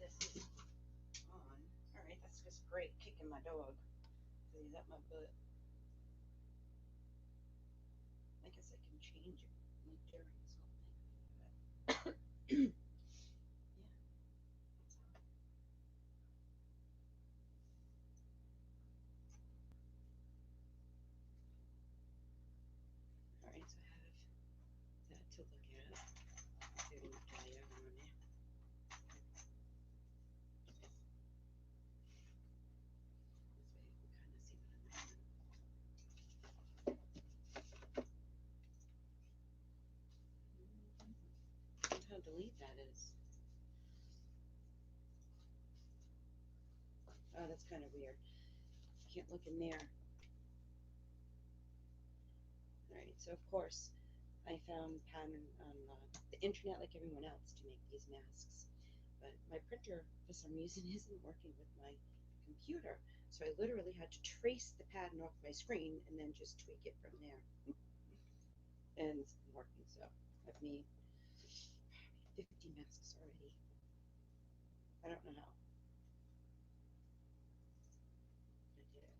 this is on. Alright, that's just great. Kicking my dog. So he's at my butt. I guess I can change it like during this whole thing. Yeah, that's all. Alright, so I have that to look at. Including the diagram on there. How delete that is. Oh, that's kind of weird. Can't look in there. Alright, so of course I found pattern on the internet like everyone else to make these masks. But my printer for some reason isn't working with my computer. So I literally had to trace the pattern off my screen and then just tweak it from there. And it's working, so I've made 50 masks already. I don't know how. I did it.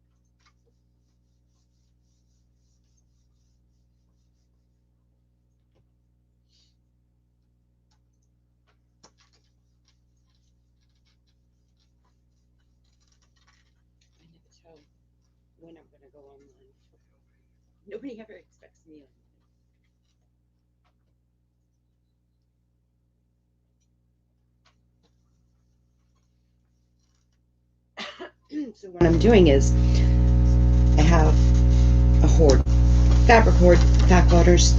I never tell when I'm gonna go online. Nobody ever expects me online. So what I'm doing is I have a hoard, fabric hoard, back orders.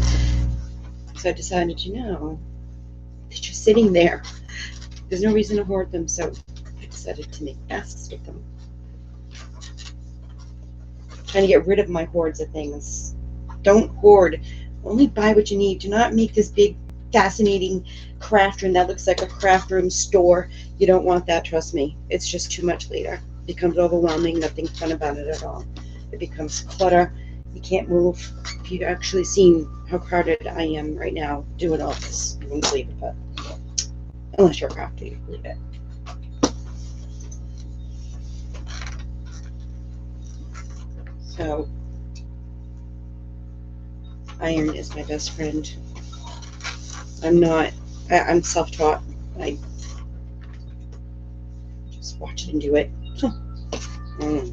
So I decided, they're just sitting there. There's no reason to hoard them, so I decided to make masks with them. Trying to get rid of my hoards of things. Don't hoard. Only buy what you need. Do not make this big, fascinating craft room that looks like a craft room store. You don't want that, trust me. It's just too much later. It becomes overwhelming. Nothing fun about it at all. It becomes clutter. You can't move. If you've actually seen how crowded I am right now doing all this, you won't believe it, but unless you're a crafter, you believe it. So, iron is my best friend. I'm self-taught. I just watch it and do it. I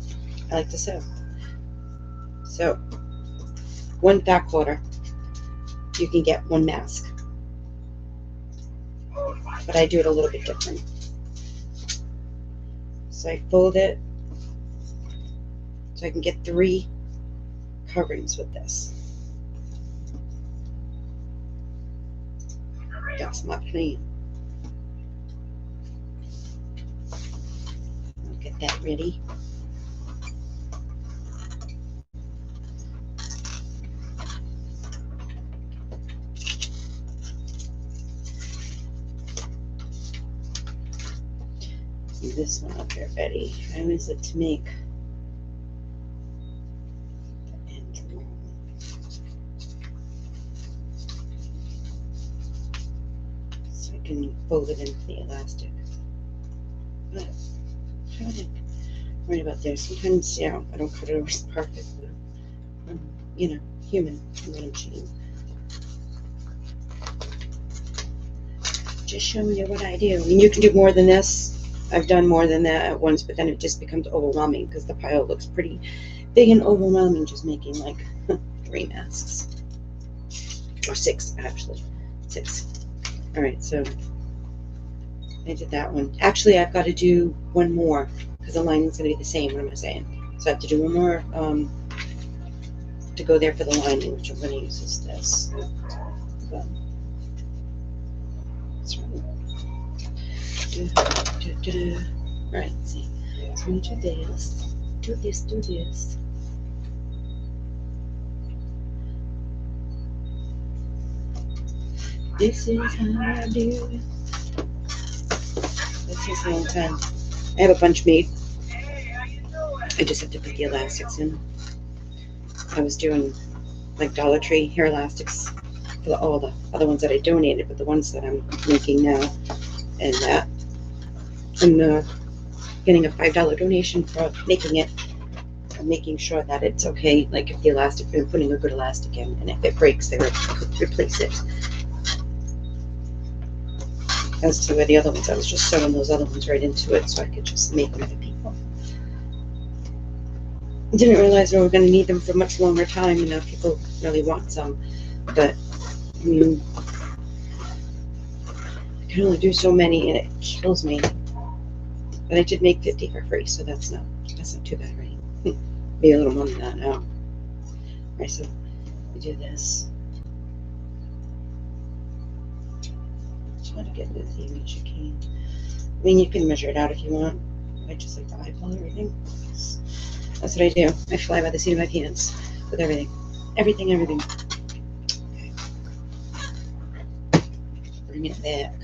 like to sew. So, one back quarter, you can get one mask. But I do it a little bit different. So I fold it so I can get 3 coverings with this. That's my plan. I'll get that ready. This one up there ready. I always like to make the end long. So I can fold it into the elastic. But I'm kind of worried about there. Sometimes, I don't cut it always perfect. But I'm, human. I'm a machine. Just showing you what I do. And you can do more than this. I've done more than that at once, but then it just becomes overwhelming because the pile looks pretty big and overwhelming just making like 3 masks. Or 6, actually. 6. Alright, so I did that one. Actually, I've got to do one more because the lining's going to be the same. What am I saying? So I have to do one more to go there for the lining, which I'm going to use is this. So, that's right. Right, see. So I'm going to do this. Do this. This is how I do it. This takes a long time. I have a bunch made. I just have to put the elastics in. I was doing like Dollar Tree hair elastics for all the other ones that I donated, but the ones that I'm making now and that. and getting a $5 donation for making it, and making sure that it's okay. Like if the elastic, they're putting a good elastic in, and if it breaks, they replace it. As to the other ones, I was just sewing those other ones right into it so I could just make them for people. I didn't realize we were going to need them for much longer time, and now people really want some. But I mean, I can only do so many, and it kills me. But I did make 50 for free, so that's not too bad, right? Be a little more than that now. Alright, so we do this. Try to get this image you can. I mean, you can measure it out if you want. I just like to eyeball everything. That's what I do. I fly by the seat of my pants with everything. Everything. Okay. Bring it back.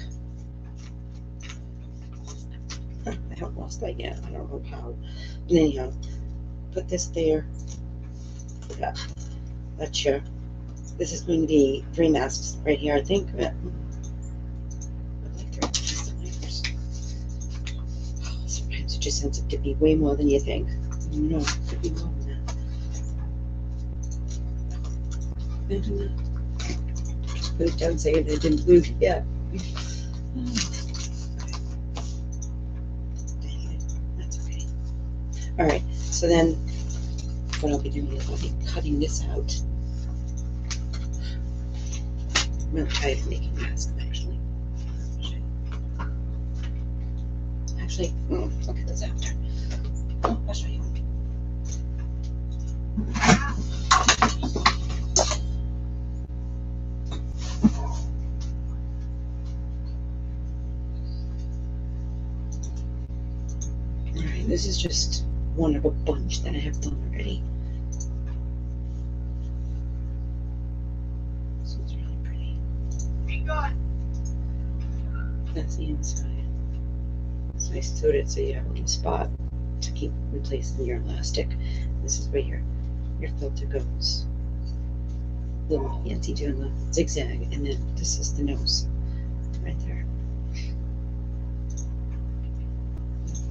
I haven't lost that yet. I don't know how. And anyhow, put this there. Yeah. That's your. This is going to be 3 masks right here, I think. But sometimes it just ends up to be way more than you think. No, it could be more than that. Imagine that. Just put it down saying it didn't move yet. That's okay. Alright, so then what I'll be doing is I'll be cutting this out. I'm really tired of making masks, actually. I'll get those after. Oh, I'll show you. Alright, this is just one of a bunch that I have done already. This one's really pretty. That's the inside. So I sewed it so you have a little spot to keep replacing your elastic. This is where your filter goes. A little fancy doing the zigzag, and then this is the nose right there.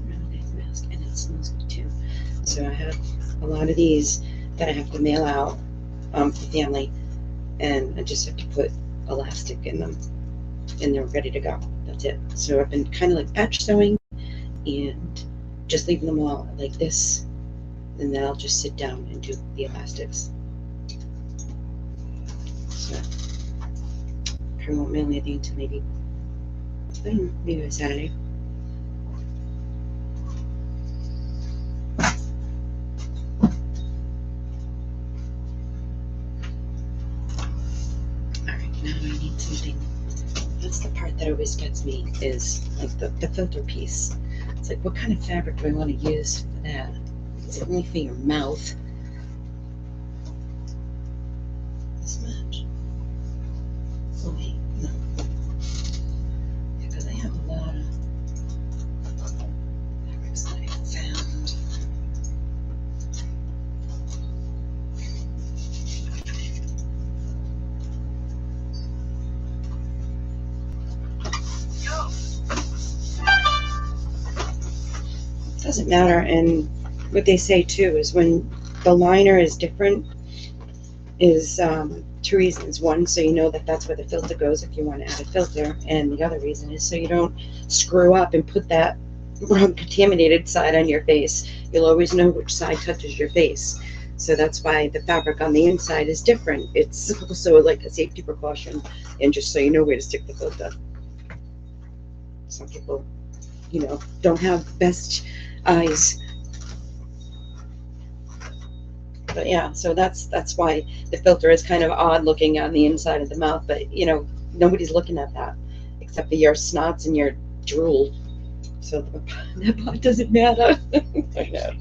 Really nice mask, and it smells good too. So I have a lot of these that I have to mail out for family, and I just have to put elastic in them, and they're ready to go. That's it. So I've been kind of like batch sewing and just leaving them all like this, and then I'll just sit down and do the elastics. So I won't mail anything until maybe, I don't know, maybe on Saturday. Alright, now I need something. That's the part that always gets me, is like the filter piece. It's like, what kind of fabric do I want to use for that? Is it only for your mouth? This much? Oh wait, no. Because I have a lot of fabrics that I found. Doesn't matter, and what they say too is when the liner is different is 2 reasons. One, so you know that that's where the filter goes if you want to add a filter, and the other reason is so you don't screw up and put that wrong contaminated side on your face. You'll always know which side touches your face. So that's why the fabric on the inside is different. It's also like a safety precaution, and just so you know where to stick the filter. Some people, you know, don't have best eyes. But yeah, so that's why the filter is kind of odd looking on the inside of the mouth, but you know, nobody's looking at that except for your snots and your drool. So that part doesn't matter. I know.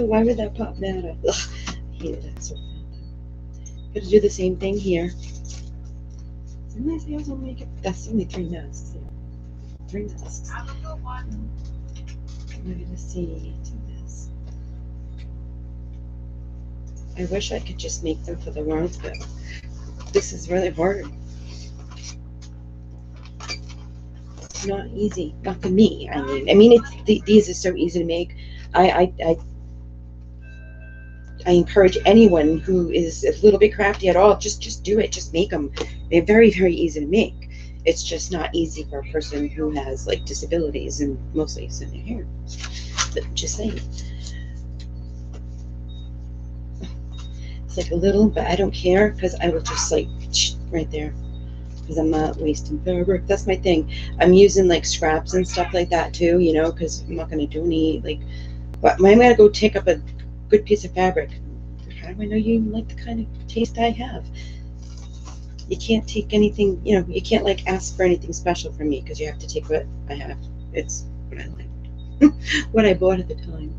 Why would that part matter? Ugh, I hate it. So gotta do the same thing here. Sometimes I also make it. That's only 3 masks. Yeah. 3 masks. I'm gonna see. Do this. I wish I could just make them for the world, but this is really hard. just not easy. Not for me. I mean, these are so easy to make. I encourage anyone who is a little bit crafty at all, just do it. Just make them. They're very, very easy to make. It's just not easy for a person who has like disabilities and mostly it's in their hair. But just saying. It's like a little, but I don't care because I will just like right there because I'm not wasting fabric. That's my thing. I'm using like scraps and stuff like that too, you know, because I'm not going to do any like, but I'm going to go take up a good piece of fabric. How do I know you like the kind of taste I have? You can't take anything, you know, you can't like ask for anything special from me because you have to take what I have. It's what I like. What I bought at the time.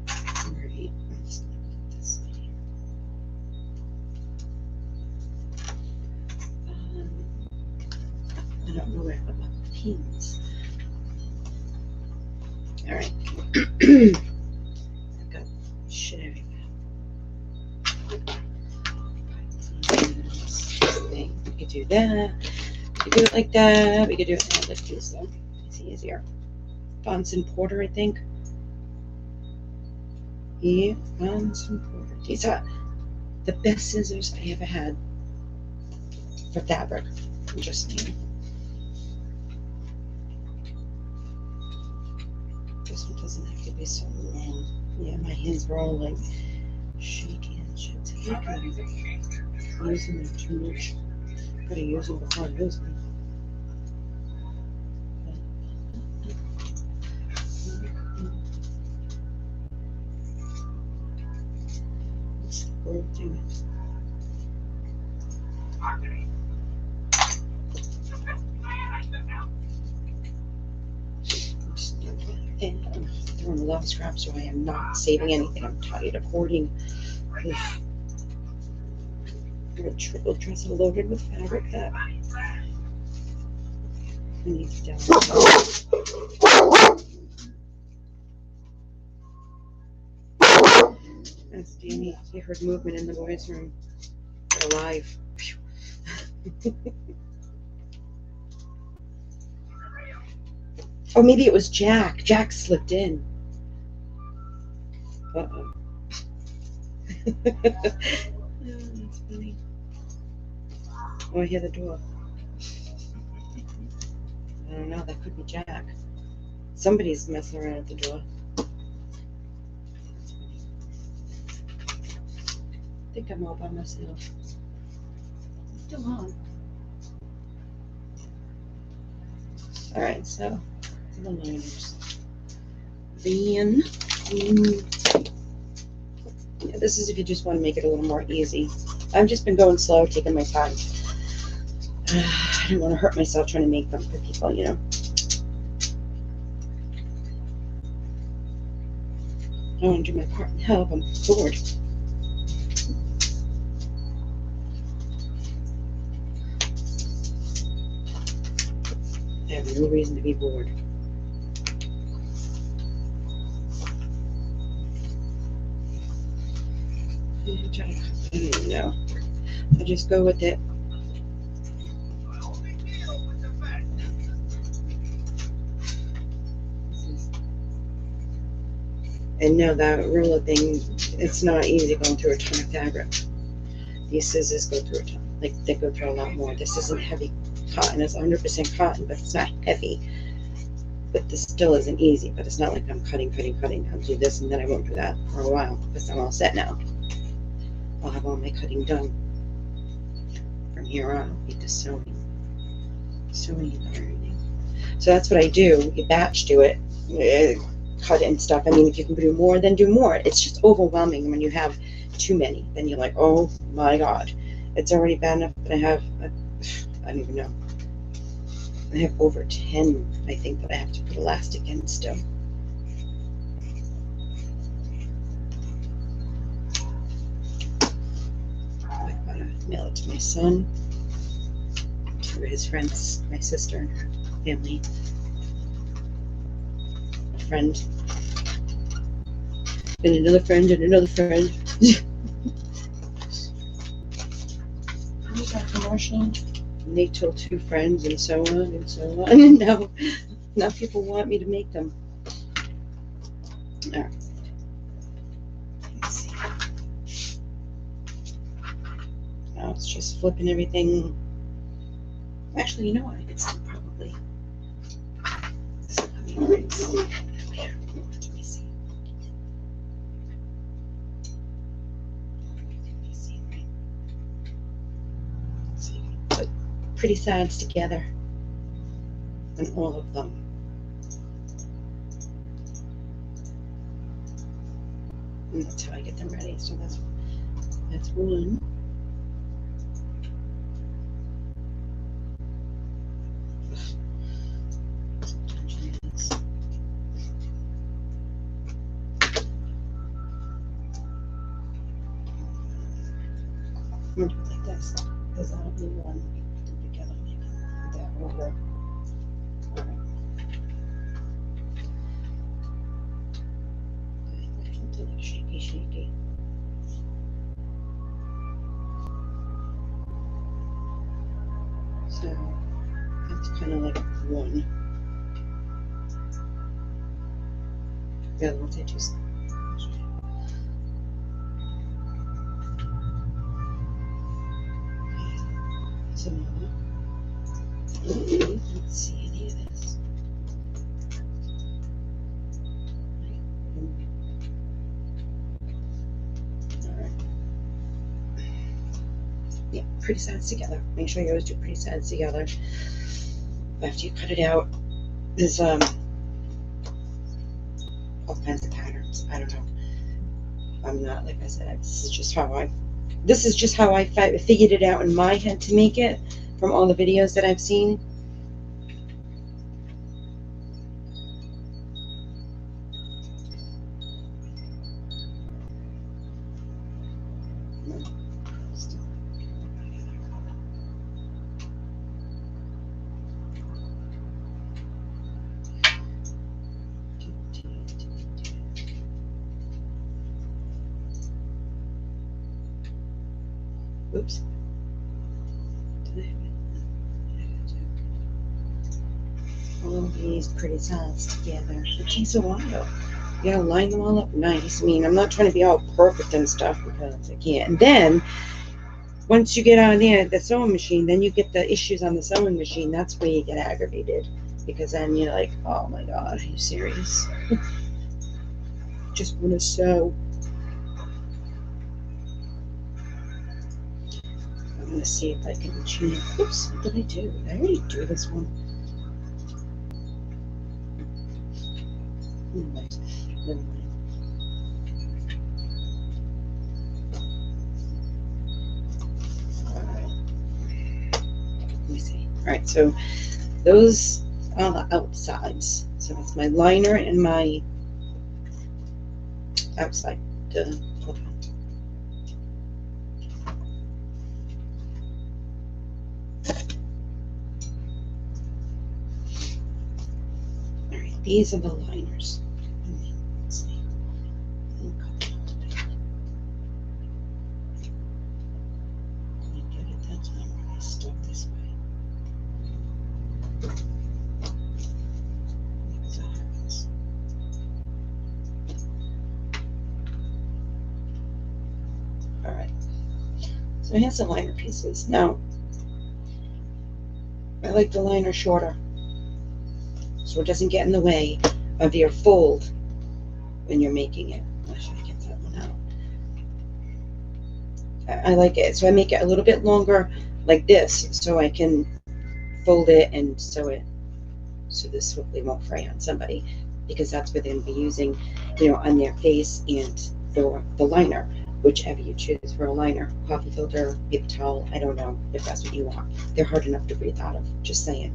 Alright, let's look at this here. I don't know where I put my pins. Alright. I've got shit everywhere. We could do that. We could do it like that. We could do it like this though. It's easier. Bonson Porter, I think. Yeah, Bonson Porter. These are the best scissors I ever had for fabric. I'm just saying. This one doesn't have to be so long. Yeah, my hands were all like shaky and shit. I'm using them too much. Gotta use them before I lose them. What's the word doing? And I'm throwing a lot of scraps away. I am not saving anything. I'm tired of hoarding. A triple dresser loaded with fabric that I need to download. That's Danny. He heard movement in the boys' room. They're alive. Or maybe it was Jack. Jack slipped in. Uh-oh. That's funny. Oh, I hear the door. I don't know. That could be Jack. Somebody's messing around at the door. I think I'm all by myself. It's still on. Alright, so the liners. Then, yeah, this is if you just want to make it a little more easy. I've just been going slow, taking my time. I don't want to hurt myself trying to make them for people, you know. I want to do my part and help. I'm bored. I have no reason to be bored. No, I just go with it. And no, that ruler thing, it's not easy going through a ton of fabric. These scissors go through a ton. Like, they go through a lot more. This isn't heavy cotton. It's 100% cotton, but it's not heavy. But this still isn't easy. But it's not like I'm cutting. I'll do this and then I won't do that for a while because I'm all set now. I'll have all my cutting done. From here on, I'll be just sewing and everything. So that's what I do. You batch do it. Cut and stuff. I mean, if you can do more, then do more. It's just overwhelming when you have too many. Then you're like, oh my god, it's already bad enough that I have, I don't even know. I have over 10, I think, that I have to put elastic in still. I gotta mail it to my son, to his friends, my sister and her family. Friend, and another friend, and another friend. How was that commercial? And they told 2 friends, and so on, and so on. No, Now people want me to make them. All right. Let's see. Now it's just flipping everything. Actually, you know what? I could still probably. Let me see. Put pretty sides together on all of them. And that's how I get them ready. So that's one. I'm gonna do it like this because I don't really want to put them together like that order. All right. Something like shaky. So that's kind of like one. The other ones I just. Let's see any of this. All right. Yeah, pretty sides together. Make sure you always do pretty sides together. After you cut it out, there's all kinds of patterns. I don't know. I'm not, like I said, this is just how I figured it out in my head to make it from all the videos that I've seen. Oops. All of these pretty sides together. It takes a while. You gotta line them all up nice. I mean, I'm not trying to be all perfect and stuff because I can't. And then, once you get on there, the sewing machine, then you get the issues on the sewing machine. That's where you get aggravated. Because then you're like, oh my God, are you serious? Just want to sew. I'm going to see if I can change. Oops, what did I do? Did I already do this one? Anyways, never mind. Let me see. All right, so those are the outsides. So that's my liner and my outside. Hold on. All right, these are the liners. Let's see. I did it that time when I stuck this way. So here's the liner pieces. Now, I like the liner shorter, so it doesn't get in the way of your fold when you're making it. I should get that one out. I like it, so I make it a little bit longer like this, so I can fold it and sew it, so this hopefully won't fray on somebody, because that's what they're going to be using, you know, on their face and for the liner. Whichever you choose for a liner, coffee filter, paper towel, I don't know if that's what you want. They're hard enough to breathe out of, just saying.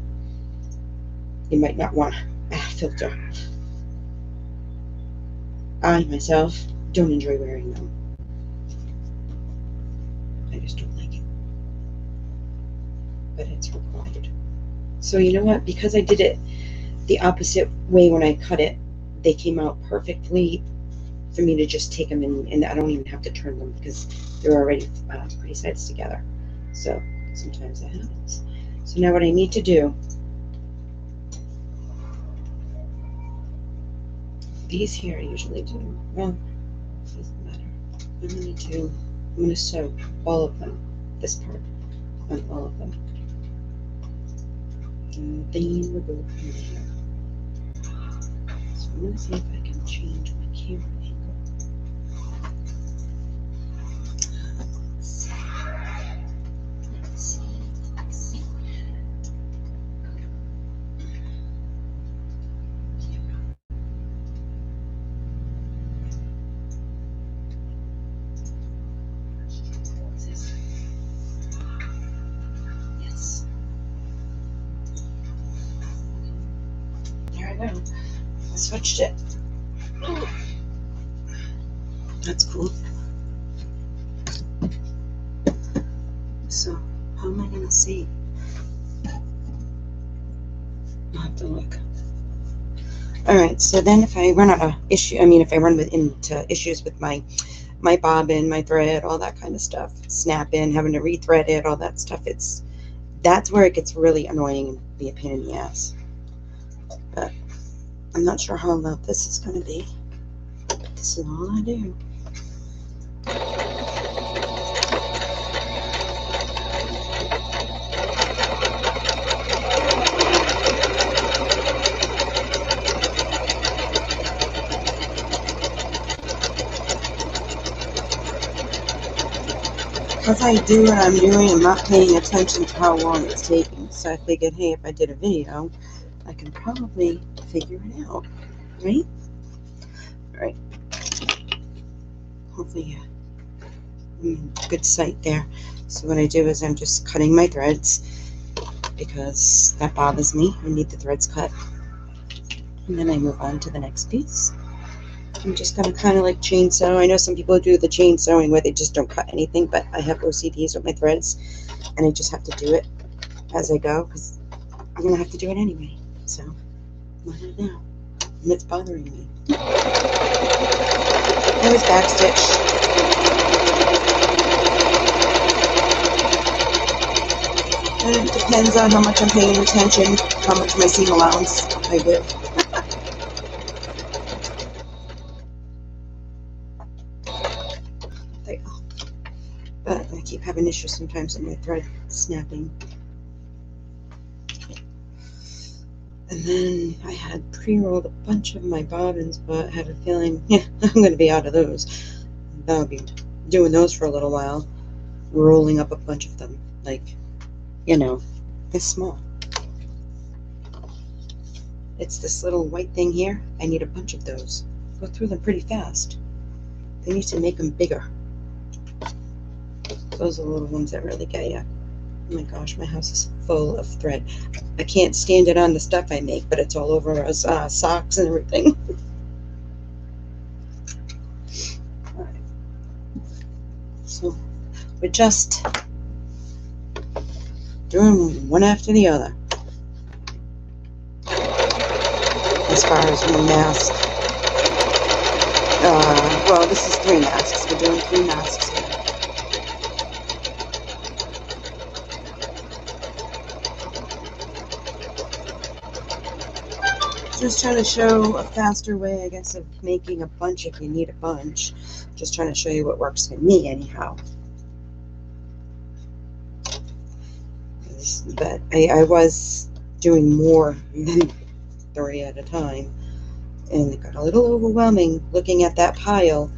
You might not want a filter. I, myself, don't enjoy wearing them. I just don't like it. But it's required. So you know what? Because I did it the opposite way when I cut it, they came out perfectly for me to just take them in, and I don't even have to turn them because they're already pretty sides together. So sometimes that happens. So now what I need to do These here I usually do. Well, it doesn't matter. I'm gonna sew all of them. This part on all of them. And then we'll go from there. So I'm gonna see if I can change my camera angle. Let's see. Yes. There I go. I switched it. That's cool. So, how am I gonna see? I'll have to look. Alright, so then if I run out of if I run into issues with my bobbin, my thread, all that kind of stuff, snapping, having to rethread it, all that stuff, that's where it gets really annoying and be a pain in the ass. But I'm not sure how loud this is going to be. This is all I do. Because I do what I'm doing, I'm not paying attention to how long it's taking. So I figured, hey, if I did a video, I can probably figure it out, right? All right. Hopefully, I'm in good sight there. So what I do is I'm just cutting my threads because that bothers me. I need the threads cut. And then I move on to the next piece. I'm just going to kind of like chain sew. I know some people do the chain sewing where they just don't cut anything, but I have OCDs with my threads, and I just have to do it as I go because I'm going to have to do it anyway. So, why not now? And it's bothering me. I always backstitch. And it depends on how much I'm paying attention, how much my seam allowance I give. But I keep having issues sometimes with my thread snapping. And then I had pre-rolled a bunch of my bobbins, but I had a feeling, I'm going to be out of those. I'll be doing those for a little while, rolling up a bunch of them, like, this small. It's this little white thing here. I need a bunch of those. Go through them pretty fast. They need to make them bigger. Those are the little ones that really get you. Oh my gosh, my house is full of thread. I can't stand it on the stuff I make, but it's all over us, socks and everything. All right. So we're just doing one after the other. As far as one mask. Well, this is 3 masks. We're doing 3 masks. Just trying to show a faster way, I guess, of making a bunch if you need a bunch. Just trying to show you what works for me, anyhow. But I was doing more than 3 at a time. And it got a little overwhelming looking at that pile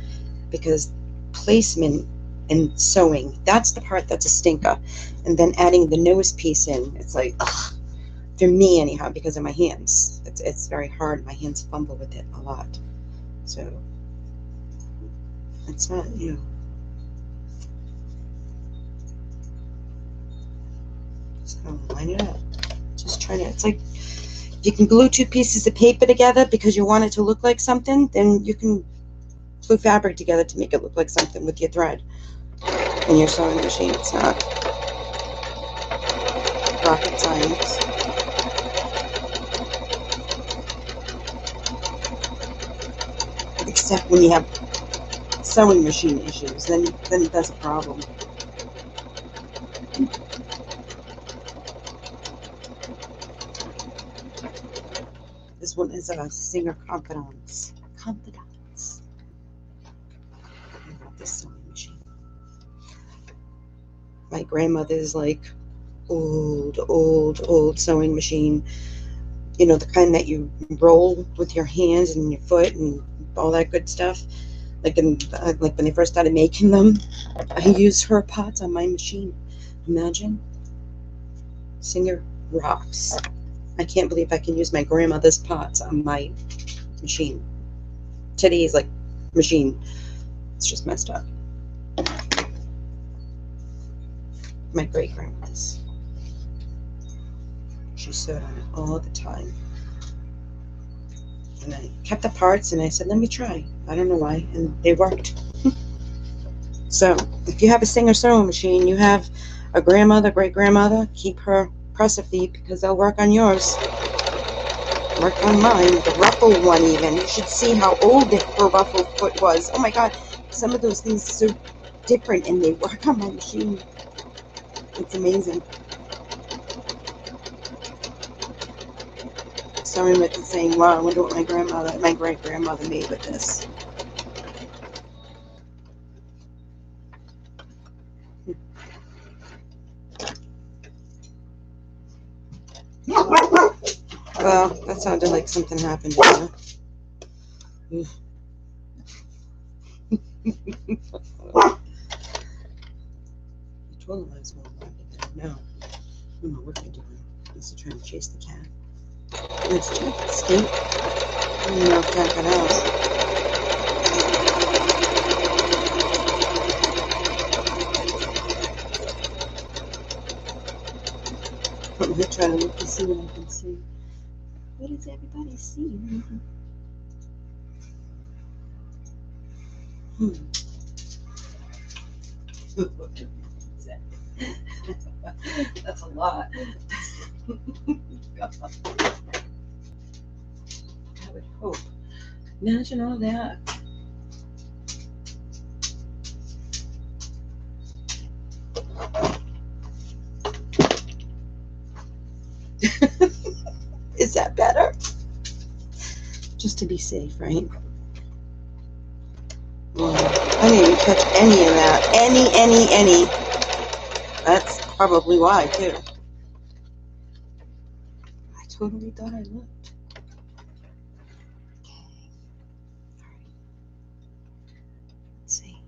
because placement and sewing, that's the part that's a stinker. And then adding the nose piece in, it's like, ugh. For me anyhow, because of my hands. It's very hard. My hands fumble with it a lot. So it's not, so line it up. Just trying to, it's like you can glue 2 pieces of paper together because you want it to look like something, then you can glue fabric together to make it look like something with your thread and your sewing machine. It's not rocket science. Except when you have sewing machine issues, then that's a problem. This one is a singer confidence. confidants. I got this sewing machine. My grandmother's like old sewing machine. You know, the kind that you roll with your hands and your foot and all that good stuff. Like when they first started making them, I used her pots on my machine. Imagine. Singer rocks. I can't believe I can use my grandmother's pots on my machine. Today's like machine. It's just messed up. My great grandmother's. She sewed on it all the time. And I kept the parts and I said, let me try. I don't know why. And they worked. So if you have a Singer sewing machine, you have a grandmother, great grandmother, keep her presser feet because they'll work on yours. Work on mine. The ruffle one even. You should see how old her ruffle foot was. Oh my God. Some of those things are so different and they work on my machine. It's amazing. Sewing with it saying, wow, I wonder what my great grandmother made with this. Well, that sounded like something happened in there. I told him I was going to lock it down. No. I don't know what they're doing. He's trying to chase the cat. Let's check the state. I don't know if Jack got out. I'm going to try to look to see what I can see. What does everybody see? That's a lot. I would hope. Imagine all that. Is that better? Just to be safe, right? Well, I didn't even catch any of that. Any. That's probably why, too. I totally thought I looked. Okay. All right. Let's see.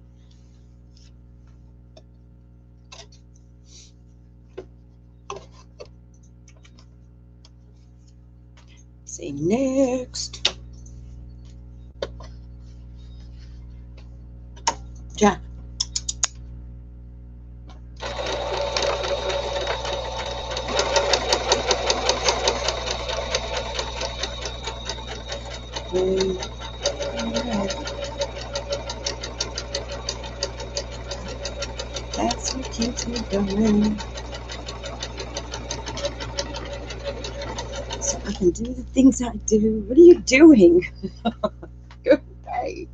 Say next. Jack. That's what keeps me going. So I can do the things I do. What are you doing? Go away.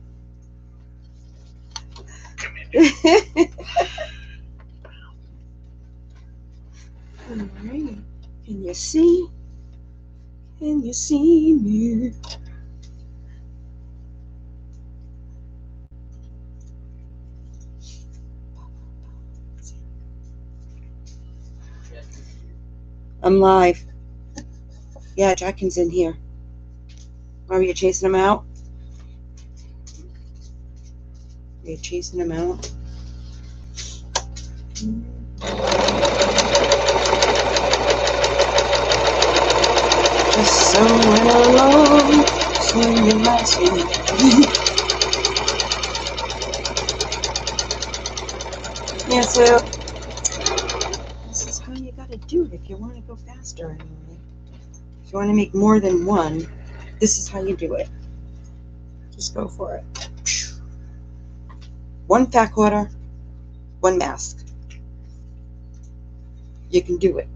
Alright. Can you see? Can you see me? I'm live. Yeah, Jackin's in here. Are you chasing him out? Are you chasing him out? Just sewing along, swinging my swing. Yeah, so this is how you gotta do it if you want to go faster anyway. If you want to make more than one, this is how you do it. Just go for it. One fat quarter, one mask. You can do it.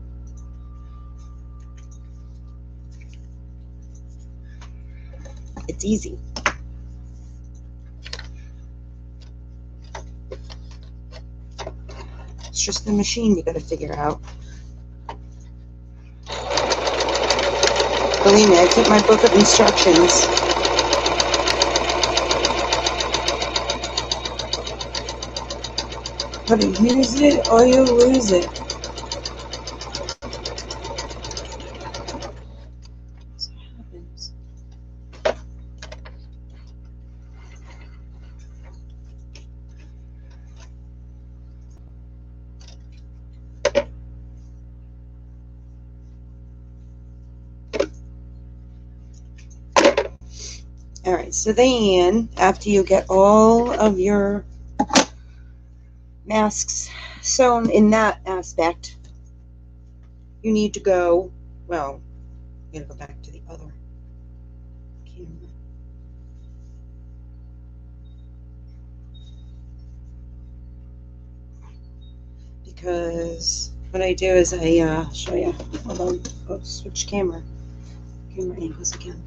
It's easy. It's just the machine you gotta figure out. Believe me, I keep my book of instructions. Gotta use it or you lose it. So what happens? All right, so then after you get all of your masks sewn in that aspect, you need to go, well, I'm going to go back to the other camera. Because what I do is I show you. Hold on. Oh, switch camera angles again.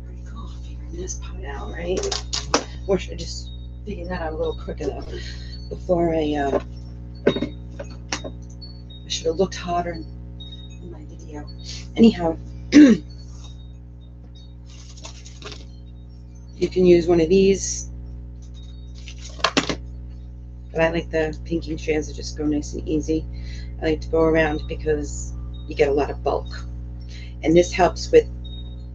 Pretty cool figuring this part out, right? Wish I just figured that out a little quicker though. Before I should have looked harder in my video. Anyhow, you can use one of these, but I like the pinking strands that just go nice and easy. I like to go around because you get a lot of bulk, and this helps with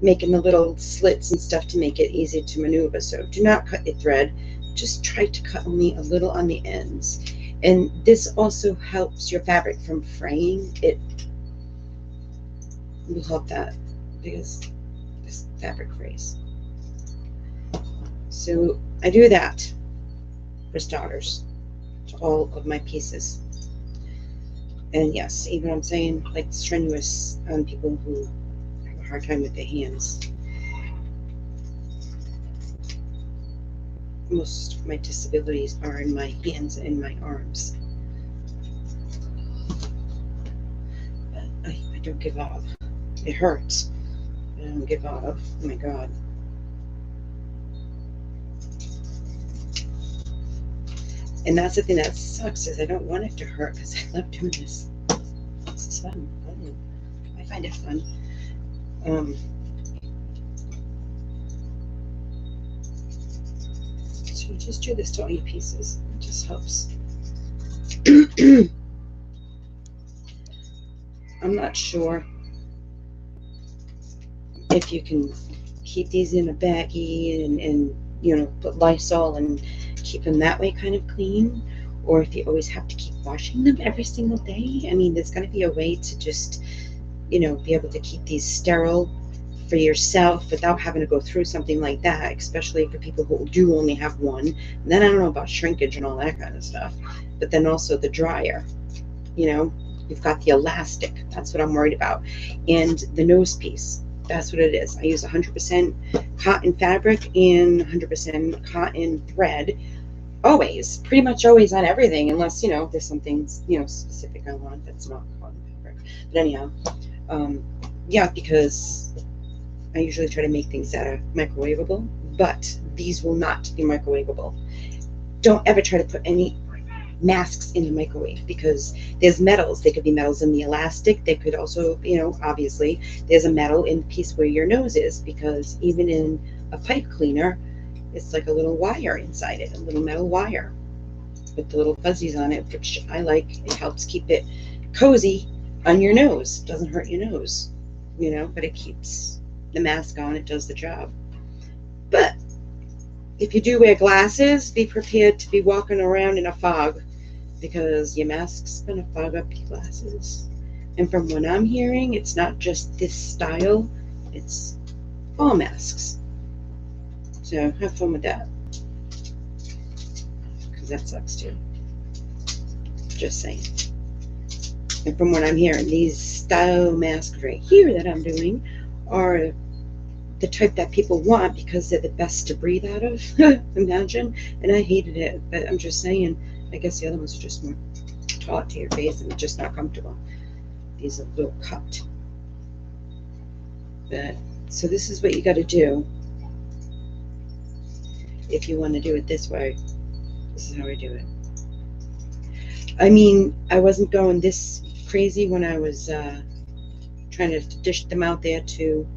making the little slits and stuff to make it easy to maneuver. So do not cut your thread, just try to cut only a little on the ends. And this also helps your fabric from fraying. It will help that because this fabric frays. So I do that for starters to all of my pieces. And yes, even I'm saying like strenuous on people who have a hard time with their hands. Most of my disabilities are in my hands and my arms. But I don't give up. It hurts, but I don't give up. Oh my God. And that's the thing that sucks, is I don't want it to hurt because I love doing this. This is fun. I find it fun. So you just do this to all your pieces. It just helps. I'm not sure if you can keep these in a baggie and you know, put Lysol and keep them that way kind of clean, or if you always have to keep washing them every single day. I mean, there's got to be a way to just, you know, be able to keep these sterile for yourself without having to go through something like that, especially for people who do only have one. And then I don't know about shrinkage and all that kind of stuff, but then also the dryer, you know, you've got the elastic, that's what I'm worried about, and the nose piece. That's what it is. I use 100% cotton fabric and 100% cotton thread. Always, pretty much always on everything, unless, you know, there's something, you know, specific I want that's not cotton fabric. But anyhow, yeah, because I usually try to make things that are microwavable, but these will not be microwavable. Don't ever try to put any masks in the microwave because there's metals. They could be metals in the elastic. They could also, you know, obviously there's a metal in the piece where your nose is, because even in a pipe cleaner, it's like a little wire inside it, a little metal wire with the little fuzzies on it, which I like. It helps keep it cozy on your nose. It doesn't hurt your nose, you know, but it keeps the mask on. It does the job. But if you do wear glasses, be prepared to be walking around in a fog, because your mask's going to fog up your glasses. And from what I'm hearing, it's not just this style, it's all masks. So have fun with that, because that sucks too. Just saying. And from what I'm hearing, these style masks right here that I'm doing are the type that people want because they're the best to breathe out of. Imagine. And I hated it, but I'm just saying, I guess the other ones are just more taut to your face and just not comfortable. These are a little cupped. But so this is what you got to do if you want to do it this way. This is how I do it. I mean, I wasn't going this crazy when I was trying to dish them out there to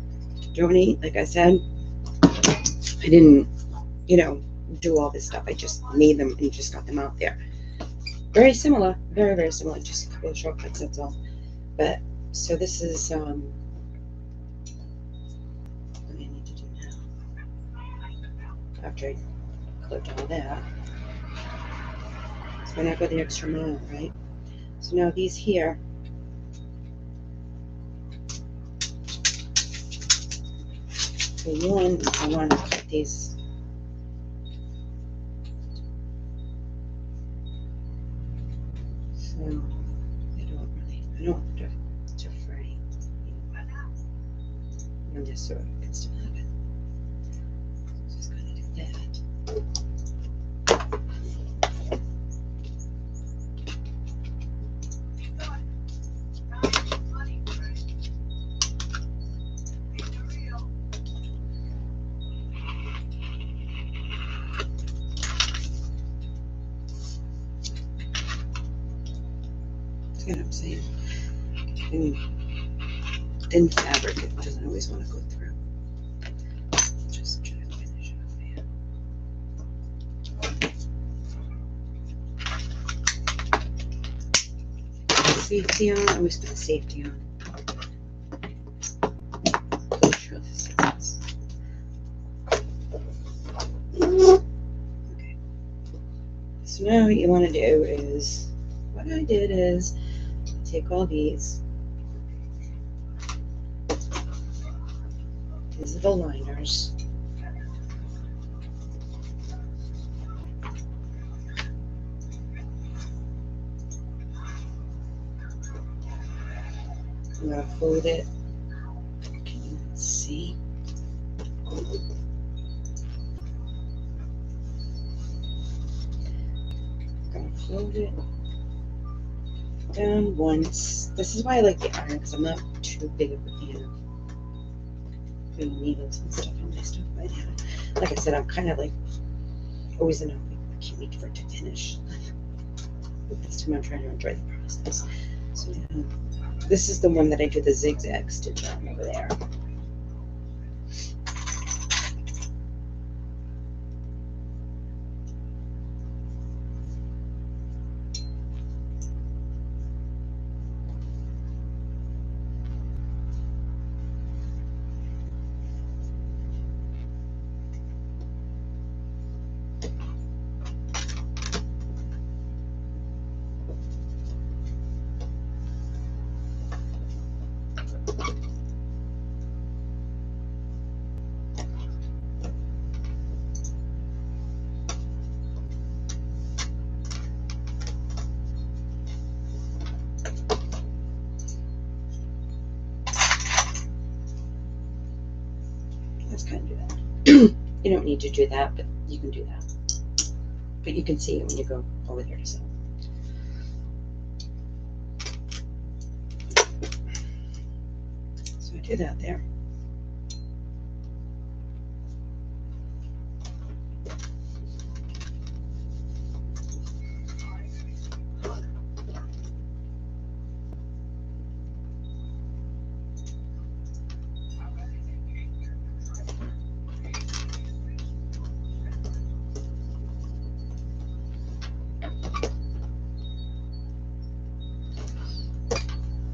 donate. Like I said, I didn't, you know, do all this stuff. I just made them and just got them out there. Very similar, very, very similar. Just a couple of shortcuts, that's all. But so this is what I need to do now. After I clicked all that, so when I go the extra mile, right? So now these here, for one, I want to cut these. So I don't want to fray. And just so it can still happen. Just gonna do that. See what I'm saying? And thin fabric, it doesn't always want to go through. Just try to finish it off here. Safety on. I always put safety on. Okay. So now what you want to do is, what I did is take all these. These are the liners. I'm going to fold it. Can you see? I'm going to fold it down once. This is why I like the iron, because I'm not too big of a fan of putting needles and stuff on my stuff right now. Like I said, I'm kind of like always in a, I can't wait for it to finish. But this time I'm trying to enjoy the process. So yeah, this is the one that I did the zigzag stitch on over there. Let's kind of do that. You don't need to do that, but you can do that. But you can see it when you go over there to sew. So I do that there.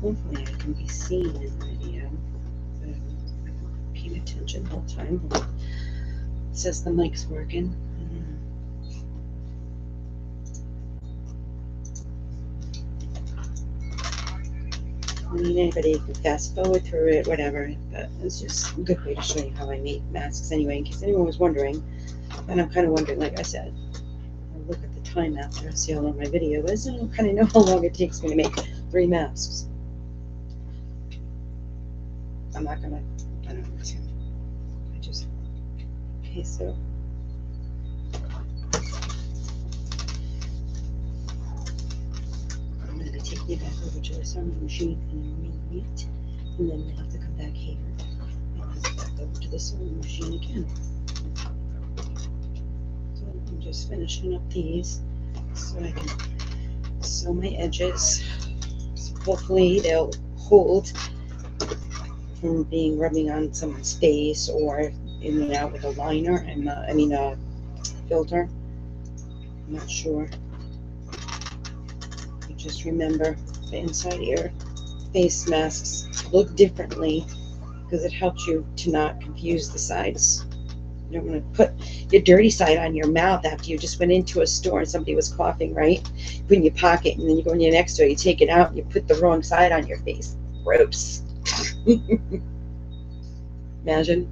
Hopefully I can be seen in the video, but I'm paying attention the whole time. It says the mic's working. I mean, anybody can fast forward through it, whatever, but it's just a good way to show you how I make masks anyway, in case anyone was wondering. And I'm kind of wondering, like I said, I'll look at the time after, see how long my video is, and I'll kind of know how long it takes me to make 3 masks. I'm not gonna, I don't know, I just, okay, so. I'm gonna be taking it back over to the sewing machine and read it, and then we'll have to come back here Go to the sewing machine again. So I'm just finishing up these so I can sew my edges. So hopefully they'll hold from being rubbing on someone's face or in and out with a liner. A filter. I'm not sure. But just remember the inside ear face masks look differently because it helps you to not confuse the sides. You don't want to put your dirty side on your mouth after you just went into a store and somebody was coughing, right? You put it in your pocket and then you go in your next door, you take it out and you put the wrong side on your face. Gross. Imagine.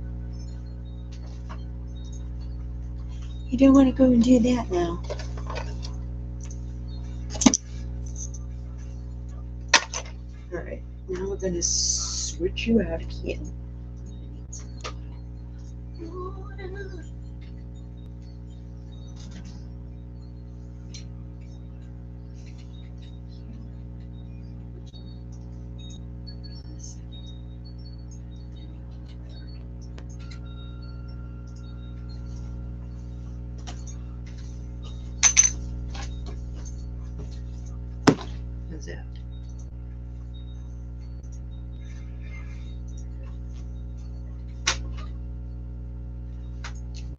You don't want to go and do that now. All right, now we're going to switch you out again. How's that?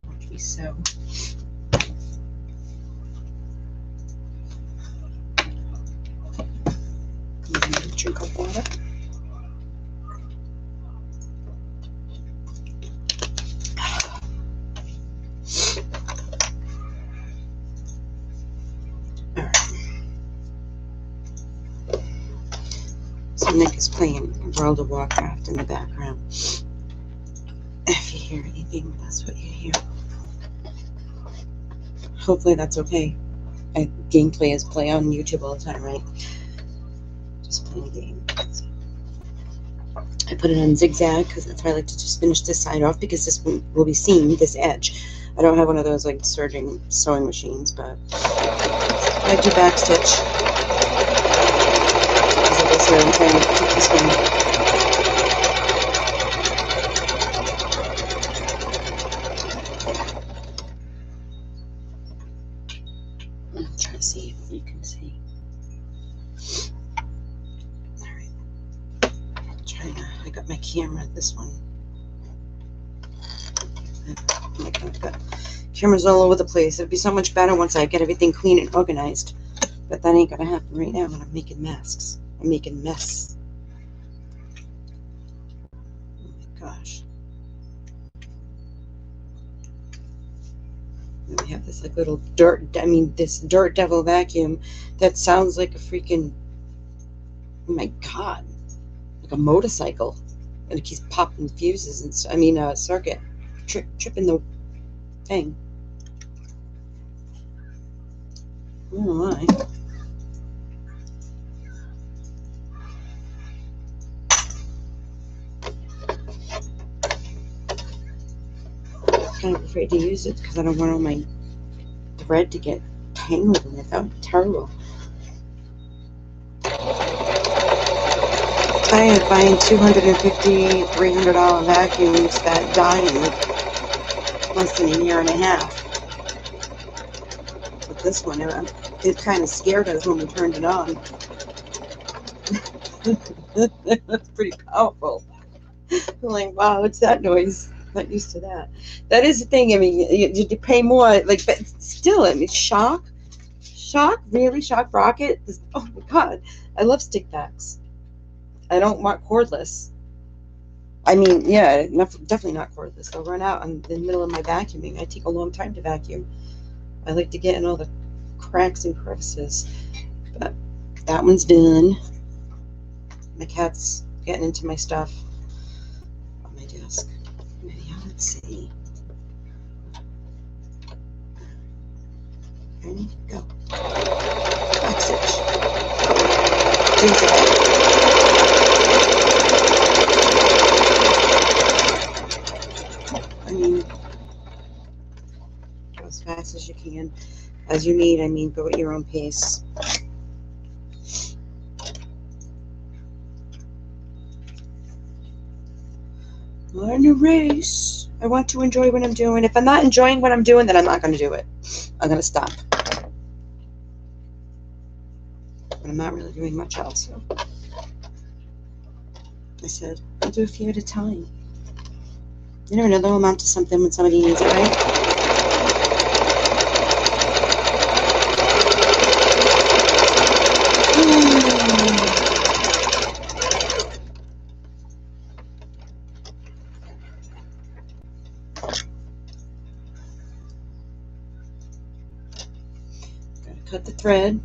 Watch me sew. Drink of water. So Nick is playing World of Warcraft in the background. If you hear anything, that's what you hear. Hopefully that's okay. Gameplay is play on YouTube all the time, right? Just playing a game. I put it on zigzag because that's why I like to just finish this side off because this one will be seeing this edge. I don't have one of those like surging sewing machines, but I do backstitch. So I'm trying to keep this one. I'm trying to see if you can see. All right. I got my camera, this one. Oh my God, I've got cameras all over the place. It'd be so much better once I get everything clean and organized. But that ain't gonna happen right now when I'm making masks. I'm making mess. Oh my gosh. And we have this like little this dirt devil vacuum that sounds like a freaking, oh my God, like a motorcycle. And it keeps popping fuses and circuit, tripping the thing. Oh my. Kind of afraid to use it because I don't want all my thread to get tangled in it. That would be terrible. Tired of buying $250, $300 vacuums that die in less than a year and a half. But this one, it kind of scared us when we turned it on. That's pretty powerful. I'm like, wow, what's that noise? Not used to that. That is the thing. I mean, you pay more, like, but still, I mean, shock, really, shock rocket. Oh my God, I love stick vacs. I don't want cordless. I mean, yeah, definitely not cordless. They'll run out in the middle of my vacuuming. I take a long time to vacuum. I like to get in all the cracks and crevices. But that one's done. My cat's getting into my stuff on my desk. Let's see. Ready? Go. Backstitch. I mean, go as fast as you can, as you need. I mean, go at your own pace. On a race. I want to enjoy what I'm doing. If I'm not enjoying what I'm doing, then I'm not going to do it. I'm going to stop. But I'm not really doing much else. So I said, I'll do a few at a time. You never know, they'll amount to something when somebody needs it, right? Gotta cut the thread.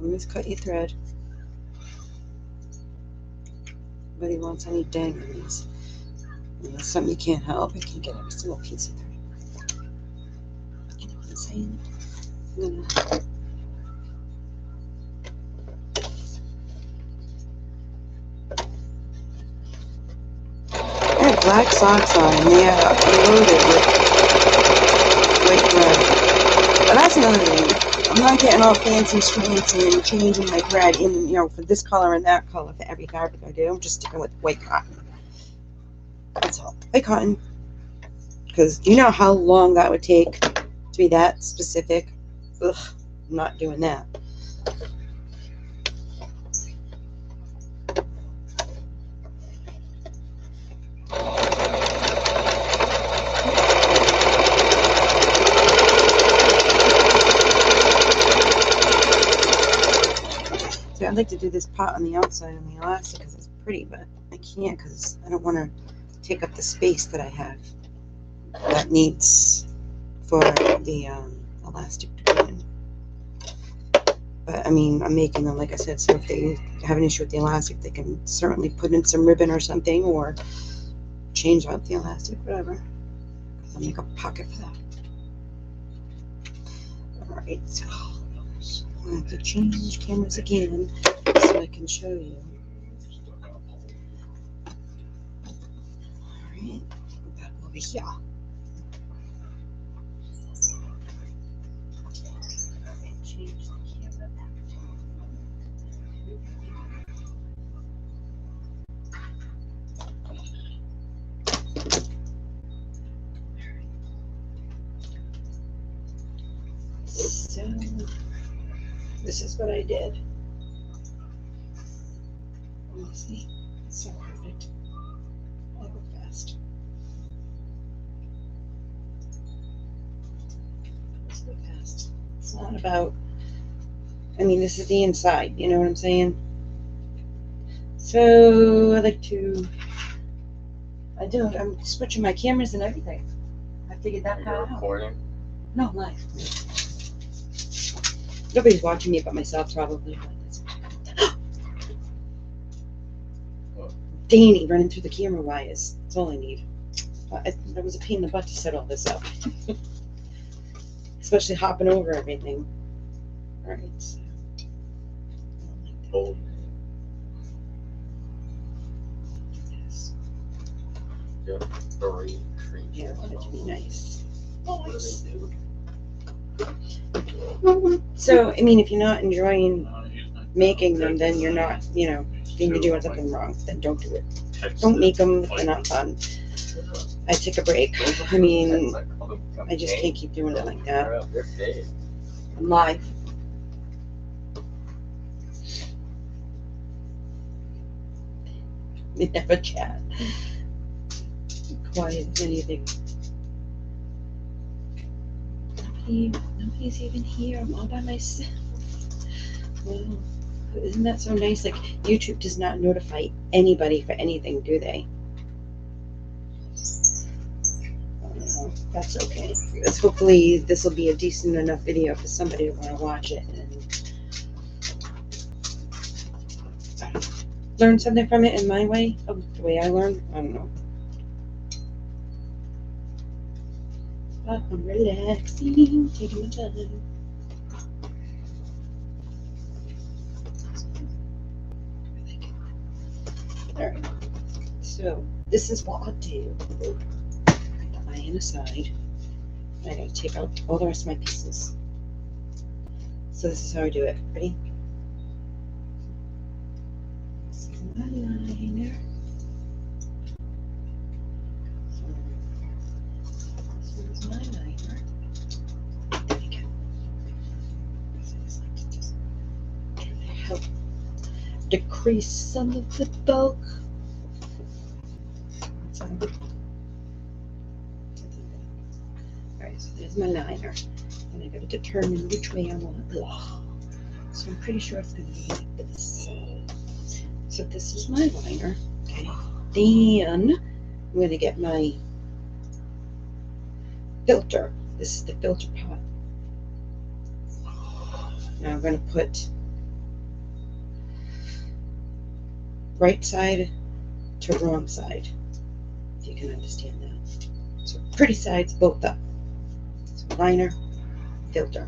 Always cut your thread. Nobody wants any dangers. Unless something you can't help, you can get every single piece of thread. You know what I'm saying? I have black socks on, and they are loaded with white thread. But that's another thing. I'm not getting all fancy schmancy and changing my thread in, for this color and that color for every fabric I do. I'm just sticking with white cotton. That's all. White cotton. Because you know how long that would take to be that specific? Ugh, I'm not doing that. See, I'd like to do this pot on the outside on the elastic because it's pretty, but I can't because I don't want to take up the space that I have that needs for the elastic to go in. But I mean, I'm making them, like I said, so if they have an issue with the elastic, they can certainly put in some ribbon or something, or change out the elastic, whatever. I'll make a pocket for that. Alright, so I have to change cameras again so I can show you. Alright, put that over here. Change the camera back. So, this is what I did. Let me see. It's so perfect. I'll go fast. Let's go fast. It's not about, I mean, this is the inside, you know what I'm saying? So, I like to, I'm switching my cameras and everything. I figured that out. Recording? No, live. Nobody's watching me but myself, probably. Danny running through the camera wires. That's all I need. That was a pain in the butt to set all this up. Especially hopping over everything. Alright, so. Oh. Yes. Yeah, very creepy. Yeah, I want it to be nice. Nice. So, I mean, if you're not enjoying making them, then you're not, then you're doing something wrong. Then don't do it. Don't make them if they're not fun. I take a break. I mean, I just can't keep doing it like that. I'm live. They never chat. Quiet as anything. Nobody's even here. I'm all by myself. Well, isn't that so nice? Like, YouTube does not notify anybody for anything, do they? I don't know. That's okay. Hopefully this will be a decent enough video for somebody to want to watch it and learn something from it in my way, of the way I learn. I don't know. But I'm relaxing, taking my time. Alright, so this is what I'll do. Put the iron aside. I gotta take out all the rest of my pieces. So this is how I do it. Ready? This is my liner. decrease some of the bulk. Alright, so there's my liner. And I gotta determine which way I want it. So I'm pretty sure it's gonna be like this. So this is my liner. Okay. Then I'm gonna get my filter. This is the filter pot. Now I'm gonna put right side to wrong side, if you can understand that. So pretty sides both up. So liner, filter.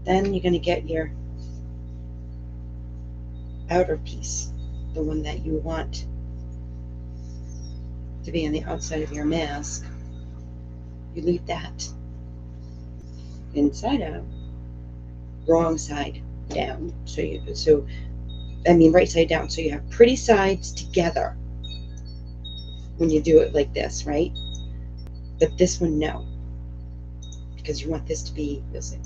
Then you're gonna get your outer piece, the one that you want to be on the outside of your mask. You leave that inside out, wrong side down. Right side down. So you have pretty sides together when you do it like this, right? But this one, no, because you want this to be this thing.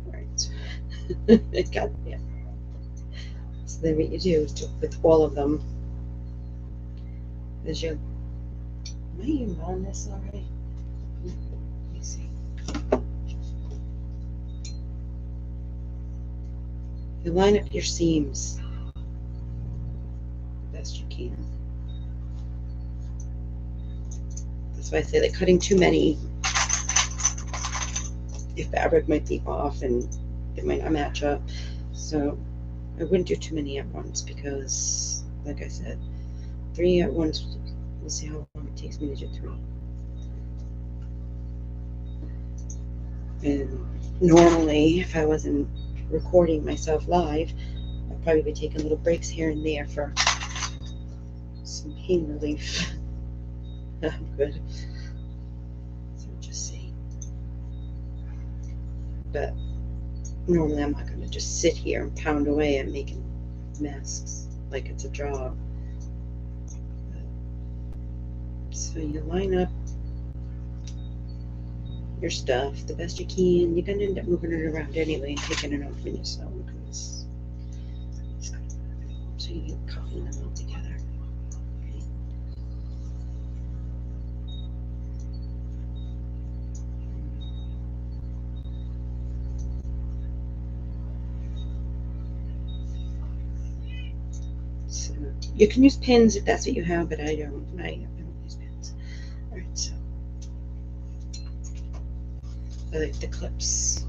All right. It got, yeah. So then what you do is with all of them is you, am I even on this already? Let me see. You line up your seams the best you can. That's why I say, like, cutting too many, your fabric might be off and it might not match up. So I wouldn't do too many at once because, like I said, 3 at once, we'll see how long it takes me to do 3. And normally, if I wasn't recording myself live, I'd probably be taking little breaks here and there for some pain relief. I'm good. So just see. But normally I'm not going to just sit here and pound away at making masks like it's a job. So you line up your stuff the best you can. You're going to end up moving it around anyway and taking it off when you sew, because it's going to, so you get cuffing them all together. Okay. So you can use pins if that's what you have, but I don't. I don't use pins. All right, so I like the clips.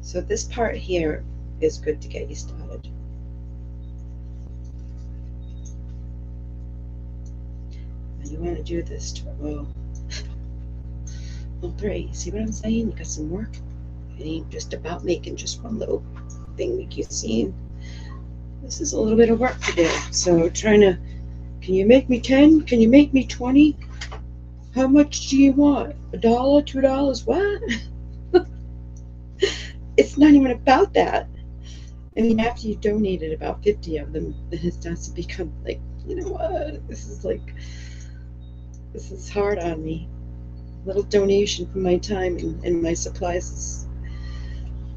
So this part here is good to get you started. And you want to do this to well 3. See what I'm saying? You got some work. It ain't just about making just one little thing like you've seen. This is a little bit of work to do. So trying to, can you make me 10? Can you make me 20? How much do you want? $1, $2? What? It's not even about that. I mean, after you donated about 50 of them, it starts to become like, you know what? This is hard on me. A little donation for my time and my supplies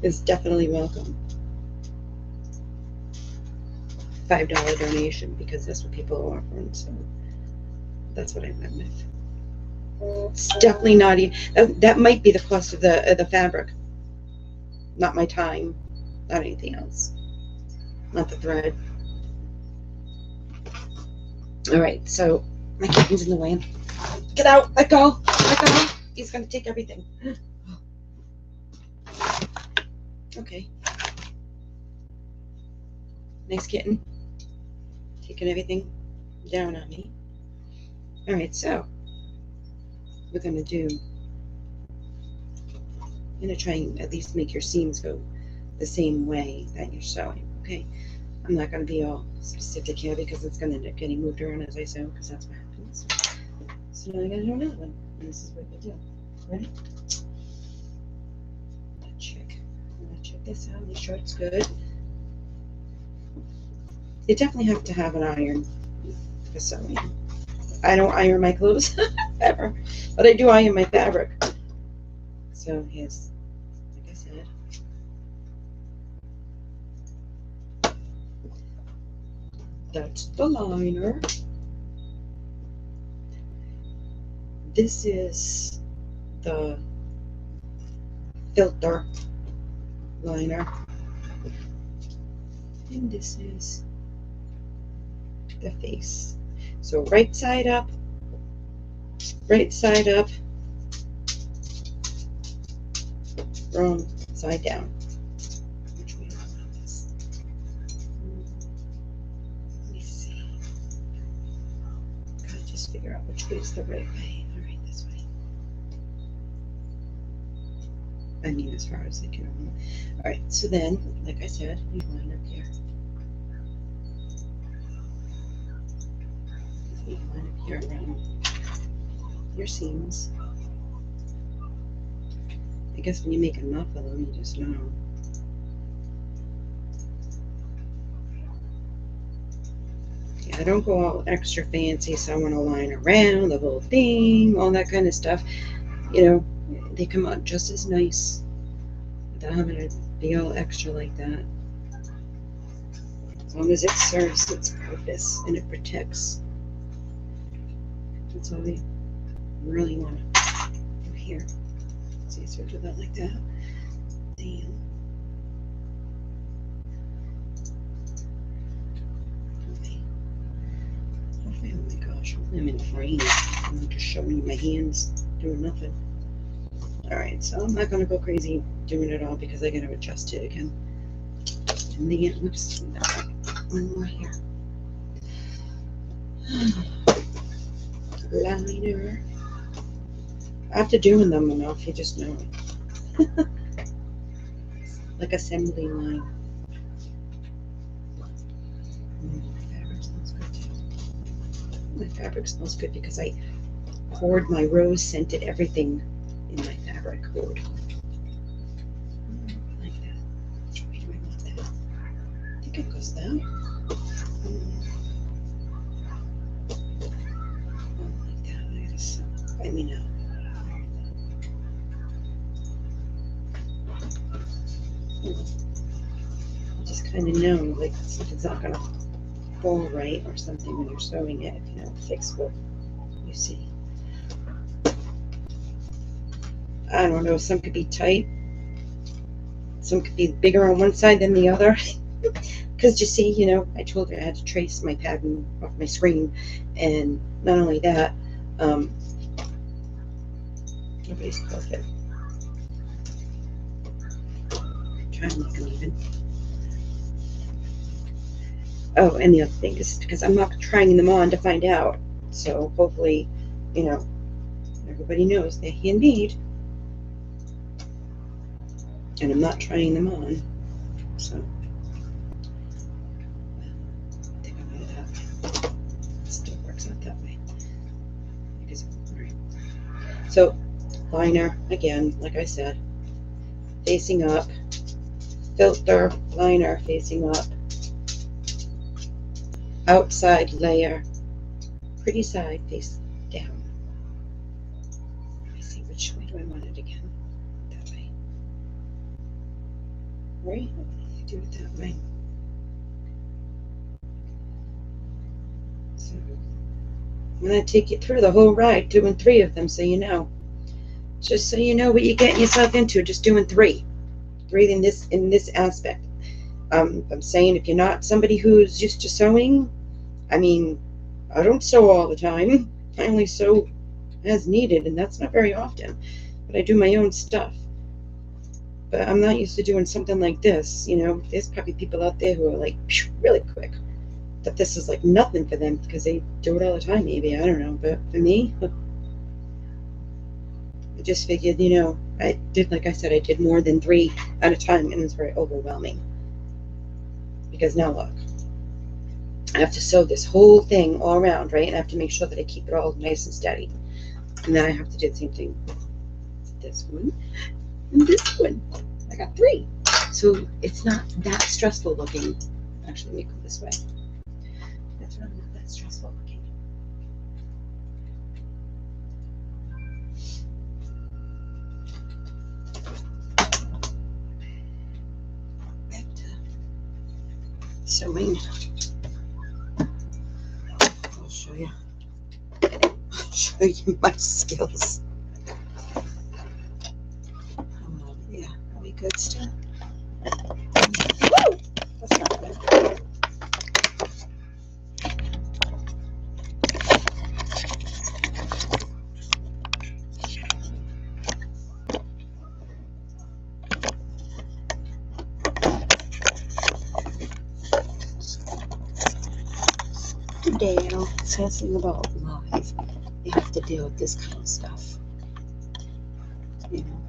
is definitely welcome. $5 donation, because that's what people are offering. So that's what I went with. It's definitely not even, that might be the cost of the fabric, not my time, not anything else, not the thread. All right, so my kitten's in the way. Get out! Let go! Let go! He's gonna take everything. Okay. Nice kitten. Taking everything down on me. All right, so we're gonna do. I'm gonna try and at least make your seams go the same way that you're sewing. Okay. I'm not gonna be all specific here because it's gonna end up getting moved around as I sew, because that's what happens. So now I'm gonna do another one, and this is what we do. Ready? I'm gonna check this out, make sure it's good. You definitely have to have an iron for sewing. I don't iron my clothes ever, but I do iron my fabric. So here's, like I said, That's the liner. This is the filter liner. And this is the face. So right side up, wrong side down. Which way do I want this? Let me see. Gotta just figure out which way is the right way. All right, this way. I mean, as far as I can. All right, so then, like I said, you line up here. You line up here around your seams. I guess when you make enough of them, you just know. Yeah, I don't go all extra fancy, so I want to line around the whole thing, all that kind of stuff. You know, they come out just as nice without having to be all extra like that. As long as it serves its purpose and it protects. That's all we really want to do here. See, so do that like that. Damn. Oh my gosh, I'm in frame. I'm just showing you my hands doing nothing. Alright, so I'm not going to go crazy doing it all because I got to adjust it again. And then, oops, one more here. Liner. After doing them enough, you just know it. Like assembly line. Fabric smells good too. My fabric smells good because I poured my rose scented everything in my fabric hoard. Like that. Which way do I want that? I think it goes that. Like that. I gotta let me know. You just kind of know, like, something's not gonna fall right or something when you're sewing it if you don't fix what you see. I don't know, some could be tight, some could be bigger on one side than the other. Because you see, you know, I told you I had to trace my pattern off my screen, and not only that, nobody's perfect. Try and make them even. Oh, and the other thing is because I'm not trying them on to find out, so hopefully, you know, everybody knows they're handmade, and I'm not trying them on, so. I think I'll do it that way. It still works out that way. Because, all right. So, liner, again, like I said, facing up, filter, liner, facing up, outside layer, pretty side, face down. Let me see, which way do I want it again? That way. Right? Do it that way. So, I'm going to take you through the whole ride, doing 3 of them, so you know. Just so you know what you're getting yourself into, just doing 3. 3 in this aspect. I'm saying if you're not somebody who's used to sewing, I mean, I don't sew all the time. I only sew as needed, and that's not very often. But I do my own stuff. But I'm not used to doing something like this. You know, there's probably people out there who are like really quick. That this is like nothing for them because they do it all the time. Maybe, I don't know. But for me, I just figured, you know, I did, like I said, I did more than 3 at a time, and it was very overwhelming. Because now look, I have to sew this whole thing all around, right? And I have to make sure that I keep it all nice and steady. And then I have to do the same thing with this one and this one. I got 3. So it's not that stressful looking. Actually, let me go this way. That's not that stressful looking. Back to sewing. My skills. Yeah, are we good still? Woo! That's not good. Dale says something about live. You have to deal with this kind of stuff. You know,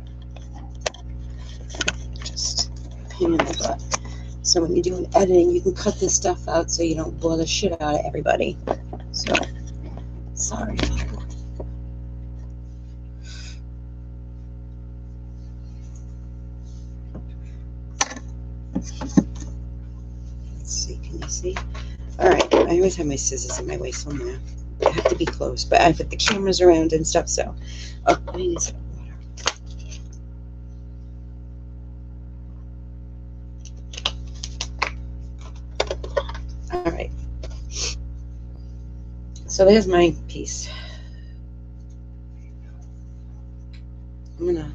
just a pain in the butt. So when you're doing editing, you can cut this stuff out so you don't bore the shit out of everybody. So, sorry. Let's see, can you see? Alright, I always have my scissors in my way somewhere. I have to be close, but I put the cameras around and stuff, so. Oh, I need some water. Alright. So there's my piece. I'm gonna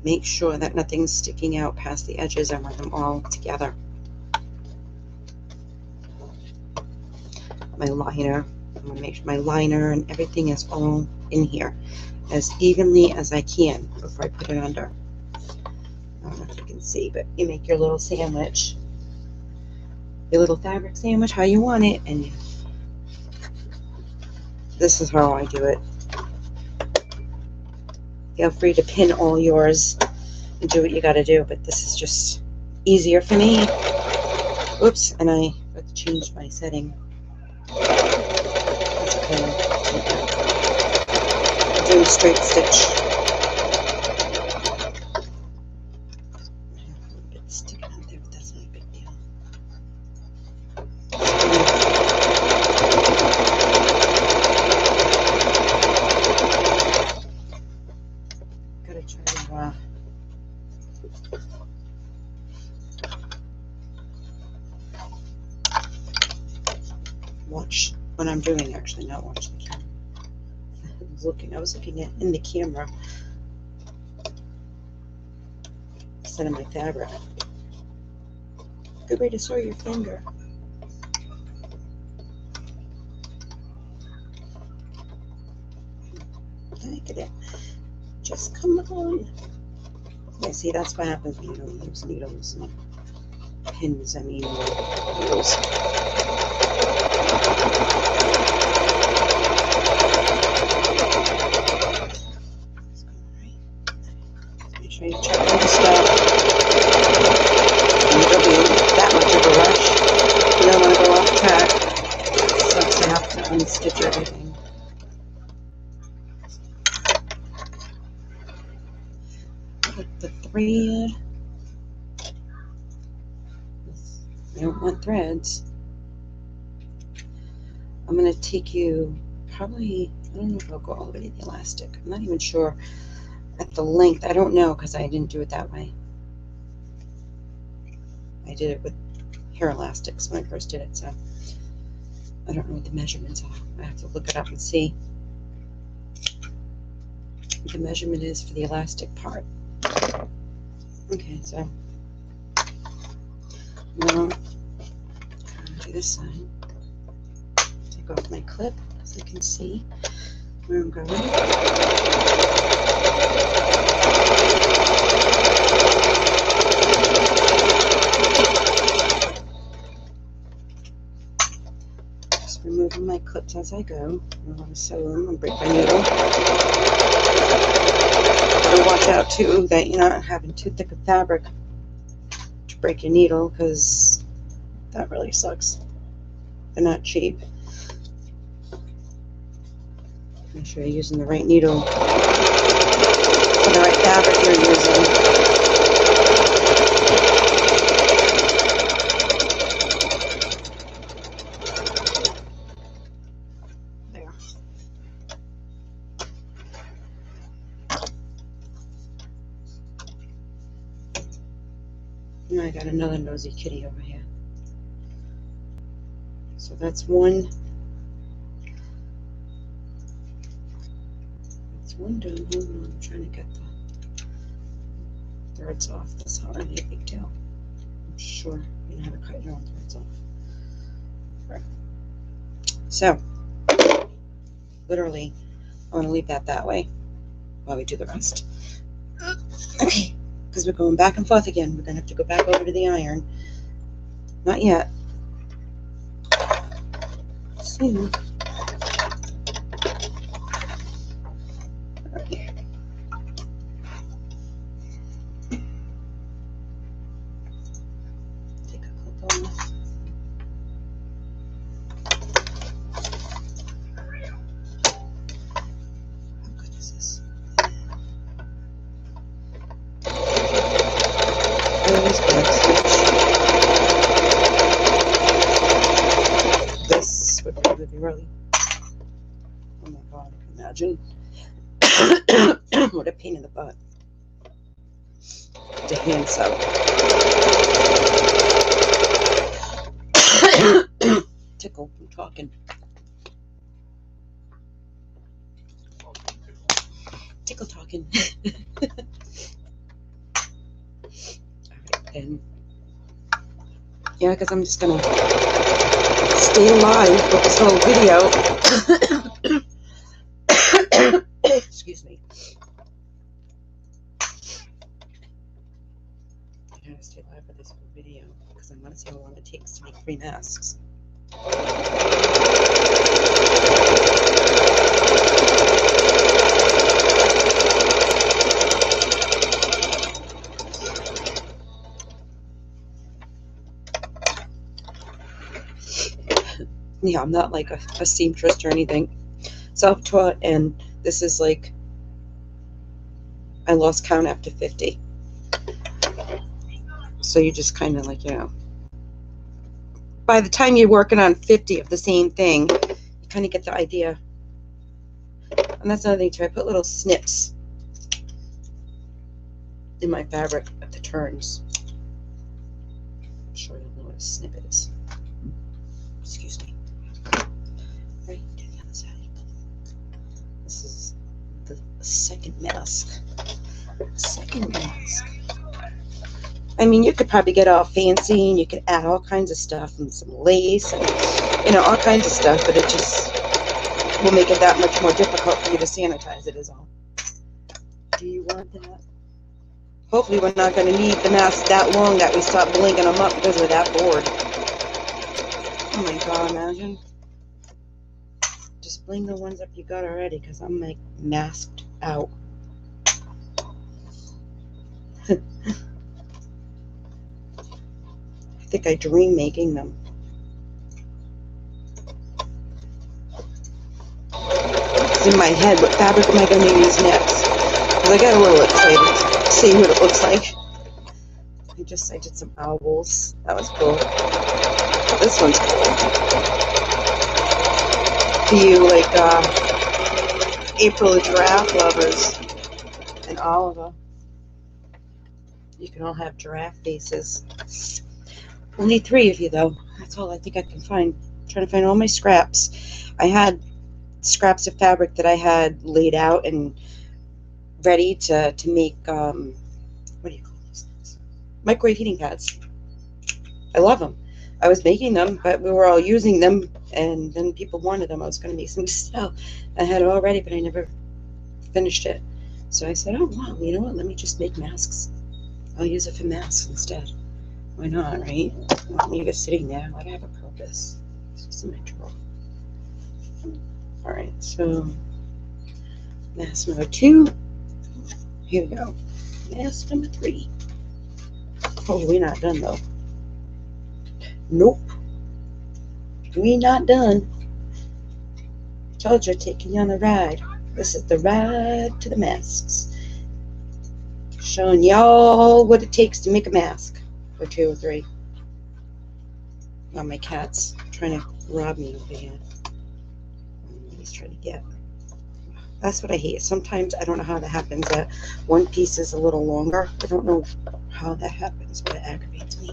make sure that nothing's sticking out past the edges. I want them all together. My liner. I'm gonna make sure my liner and everything is all in here as evenly as I can before I put it under. I don't know if you can see, but you make your little sandwich, your little fabric sandwich, how you want it, and this is how I do it. Feel free to pin all yours and do what you got to do, but this is just easier for me. Oops, and I forgot to change my setting. That's okay. I'm doing straight stitch. It's sticking out there, but that's not a big deal. Gotta try to watch what I'm doing, actually, not watch the camera. I was looking at in the camera instead of my fabric. Good way to sew your finger. Look at it. Just come on. Yeah, see, that's what happens when you don't use needles and pins. I mean, needles. Make sure you check all the stuff. And it'll be that much of a rush. You don't want to go off track. So I have to unstitch everything. Put the thread. I don't want threads. I'm going to take you probably, I don't know if I'll go all the way to the elastic. I'm not even sure at the length. I don't know because I didn't do it that way. I did it with hair elastics when I first did it, so I don't know what the measurements are. I have to look it up and see what the measurement is for the elastic part. Okay, so now I'll do this side. Take off my clip so you can see where I'm going. Just removing my clips as I go. I want to sew them and break my needle. Gotta watch out too that you're not having too thick of fabric to break your needle, because that really sucks. They're not cheap. Make sure you're using the right needle for the right fabric you're using. There. Now I got another nosy kitty over here. So that's one window. I'm trying to get the threads off. That's hardly a big deal. I'm sure you know how to cut your own threads off. Right. So, literally, I want to leave that way while we do the rest. Okay, because we're going back and forth again. We're going to have to go back over to the iron. Not yet. Soon. Take a clip off. How good is this? I always back switch. This would probably be really. Oh my god, imagine. What a pain in the butt. To hand sew. Tickle, I'm talking. Tickle talking. Alright, then. Yeah, because I'm just gonna stay alive with this whole video. Excuse me. I gotta stay alive for this whole video because I want to see how long it takes to make 3 masks. Yeah, I'm not like a seamstress or anything. Self-taught, and this is like, I lost count after 50. So you just kind of like, you know, by the time you're working on 50 of the same thing, you kind of get the idea. And that's another thing too. I put little snips in my fabric at the turns. I'm sure you'll know what a snip is. Excuse me. Right to the other side. This is the second mask. Second mask. I mean, you could probably get all fancy and you could add all kinds of stuff and some lace and, you know, all kinds of stuff, but it just will make it that much more difficult for you to sanitize it is all. Do you want that? Hopefully we're not going to need the mask that long that we stop blinking them up because we're that bored. Oh my god, imagine. Just bling the ones up you got already because I'm like masked out. I think I dream making them. It's in my head, what fabric am I going to use next? Because I got a little excited to see what it looks like. I did some owls. That was cool. This one's cool. For you, like, April the giraffe lovers and Oliver. You can all have giraffe faces. Only 3 of you, though. That's all I think I can find. I'm trying to find all my scraps. I had scraps of fabric that I had laid out and ready to make, what do you call those things? Microwave heating pads. I love them. I was making them, but we were all using them, and then people wanted them. I was going to make some to sell. I had it all ready, but I never finished it. So I said, oh, wow, you know what? Let me just make masks. I'll use it for masks instead. Why not, right? I don't leave it sitting there. Like I have a purpose. It's just in my drawer. Alright, so mask number 2. Here we go. Mask number 3. Oh, we're not done though. Nope. We're not done. Told you, taking you on the ride. This is the ride to the masks. Showing y'all what it takes to make a mask. Or 2 or 3. Oh, my cat's trying to rob me over here. He's trying to get. That's what I hate. Sometimes I don't know how that happens. That one piece is a little longer. I don't know how that happens, but it aggravates me.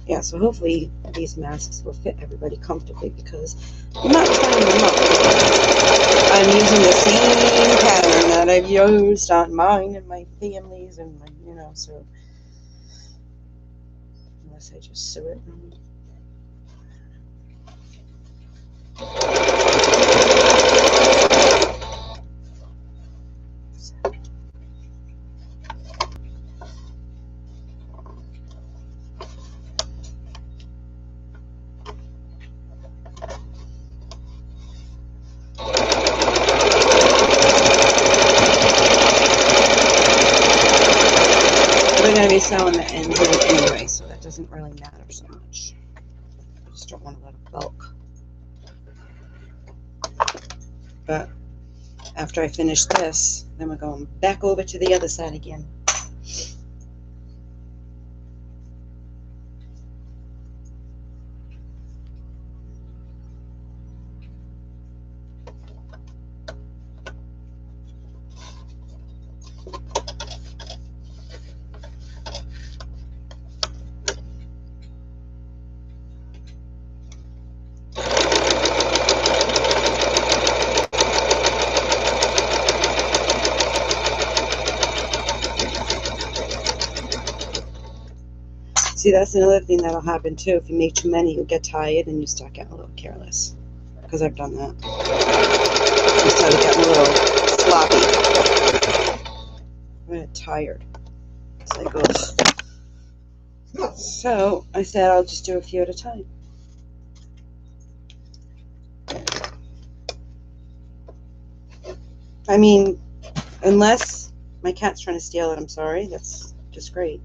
yeah, so hopefully these masks will fit everybody comfortably because I'm not trying them up. I'm using the same pattern that I've used on mine and my family's and my, so unless I just sew it. We're going to be sewing the ends in anyway, so that doesn't really matter so much. I just don't want to let it bulk. But after I finish this, then we're going back over to the other side again. See, that's another thing that'll happen too. If you make too many, you'll get tired and you start getting a little careless. Because I've done that. I started getting a little sloppy. I get tired. It's like, ugh. So I said I'll just do a few at a time. I mean, unless my cat's trying to steal it, I'm sorry. That's just great.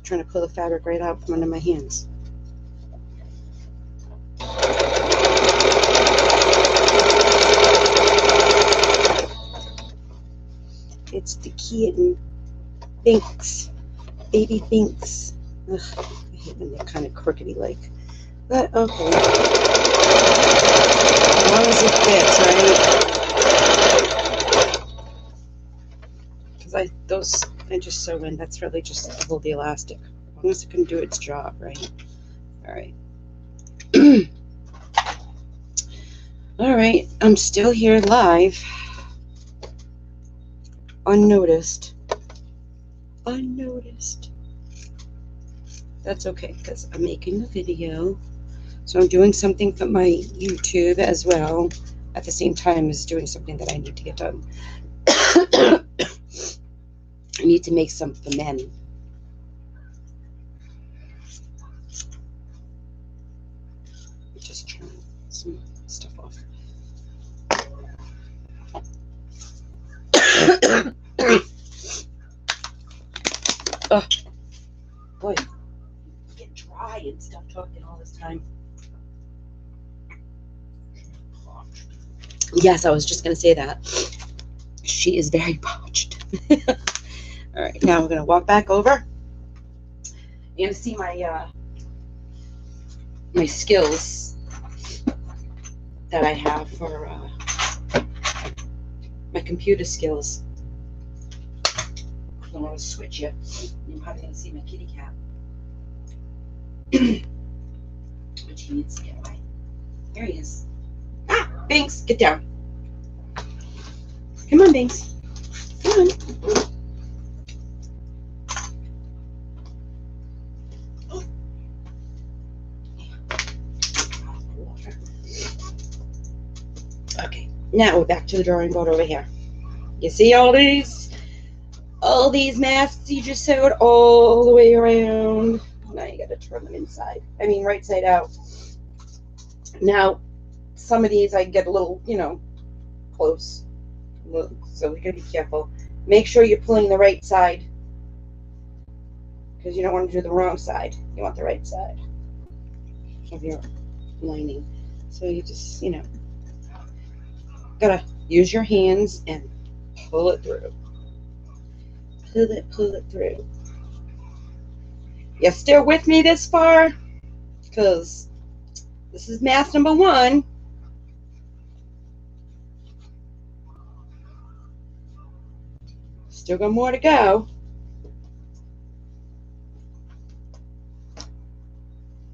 Trying to pull the fabric right out from under my hands. It's the kitten. Binks. Baby Binks. Ugh, I hate when they're kind of crookedy like. But okay. As long as it fits, right? Because I just sew in. That's really just to hold the elastic. As long as it can do its job, right? All right. All right. I'm still here live. Unnoticed. That's okay because I'm making a video. So I'm doing something for my YouTube as well at the same time as doing something that I need to get done. I need to make some for men. Just trying some stuff off. Oh, boy. Get dry and stuff talking all this time. Yes, I was just going to say that. She is very parched. All right, now I'm going to walk back over. You're going to see my my skills that I have for my computer skills. I'm going to switch it. You're probably going to see my kitty cat. But he needs to get away. There he is. Ah, Binks, get down. Come on, Binks. Come on. Okay, now we're back to the drawing board over here. You see all these masks you just sewed all the way around. Now you gotta turn them right side out. Now, some of these I get a little, close. So we gotta be careful. Make sure you're pulling the right side because you don't want to do the wrong side. You want the right side of your lining. So you just, gotta use your hands and pull it through. Pull it through. You still with me this far? Because this is mask number 1. Still got more to go.